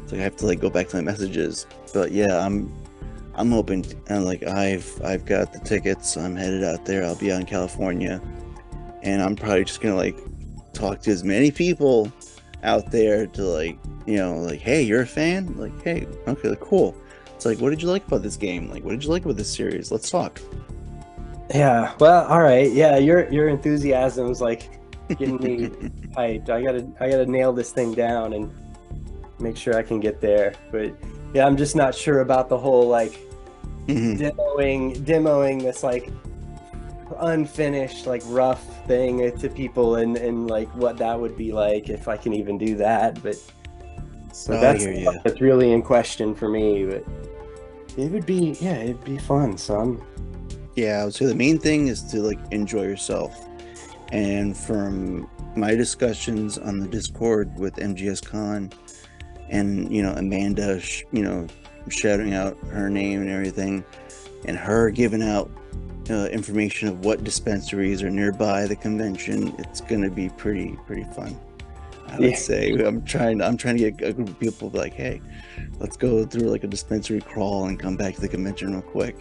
Speaker 2: It's like I have to like go back to my messages. But yeah, I'm hoping, and like I've got the tickets. I'm headed out there. I'll be out in California, and I'm probably just gonna like talk to as many people out there to like, you know, like, hey, you're a fan? Like, hey, okay, cool. It's like, what did you like about this game? Like, what did you like about this series? Let's talk.
Speaker 1: yeah, well, all right. Yeah, your enthusiasm is like getting me hyped. I gotta nail this thing down and make sure I can get there. But yeah, I'm just not sure about the whole like
Speaker 2: Mhm.
Speaker 1: demoing this like unfinished like rough thing to people and like what that would be like if I can even do that. But so
Speaker 2: Oh, I
Speaker 1: that's
Speaker 2: hear you.
Speaker 1: that's really in question for me. But it would be, yeah, it'd be fun. So I'm
Speaker 2: Yeah, I would say the main thing is to like enjoy yourself. And from my discussions on the Discord with MGS Con, and you know, Amanda, you know, shouting out her name and everything, and her giving out information of what dispensaries are nearby the convention, it's gonna be pretty fun. I would
Speaker 1: yeah.
Speaker 2: say I'm trying to get a group of people to be like, hey, let's go through like a dispensary crawl and come back to the convention real quick,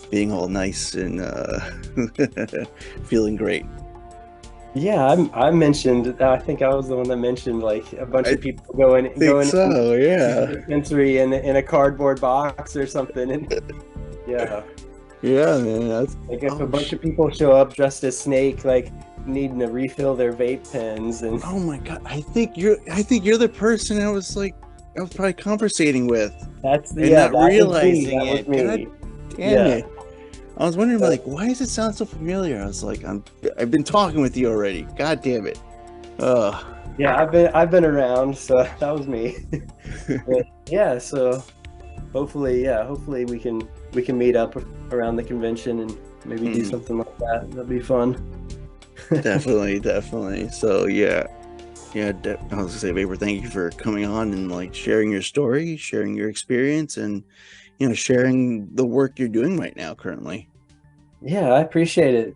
Speaker 2: being all nice and feeling great.
Speaker 1: Yeah, I mentioned. I think I was the one that mentioned like a bunch
Speaker 2: I
Speaker 1: of people going
Speaker 2: think
Speaker 1: going in
Speaker 2: so,
Speaker 1: the
Speaker 2: yeah.
Speaker 1: dispensary in a cardboard box or something. And yeah,
Speaker 2: Yeah, man. That's,
Speaker 1: like if a
Speaker 2: oh
Speaker 1: bunch of people show up dressed as Snake, like needing to refill their vape pens, and
Speaker 2: oh my God. I think you're the person I was probably conversating with and
Speaker 1: yeah,
Speaker 2: not
Speaker 1: that was me.
Speaker 2: realizing
Speaker 1: That was
Speaker 2: it. God
Speaker 1: me.
Speaker 2: damn
Speaker 1: Yeah.
Speaker 2: it. I was wondering
Speaker 1: So,
Speaker 2: like, why does it sound so familiar? I was like, I've been talking with you already. God damn it. Ugh.
Speaker 1: yeah, I've been around, so that was me. But yeah, so hopefully we can meet up around the convention and maybe do
Speaker 2: Hmm.
Speaker 1: something like that. That'd be fun.
Speaker 2: Definitely, definitely. So yeah. Yeah, I was gonna say, Vapor, thank you for coming on and like sharing your story, sharing your experience, and you know, sharing the work you're doing right now currently.
Speaker 1: Yeah, I appreciate it.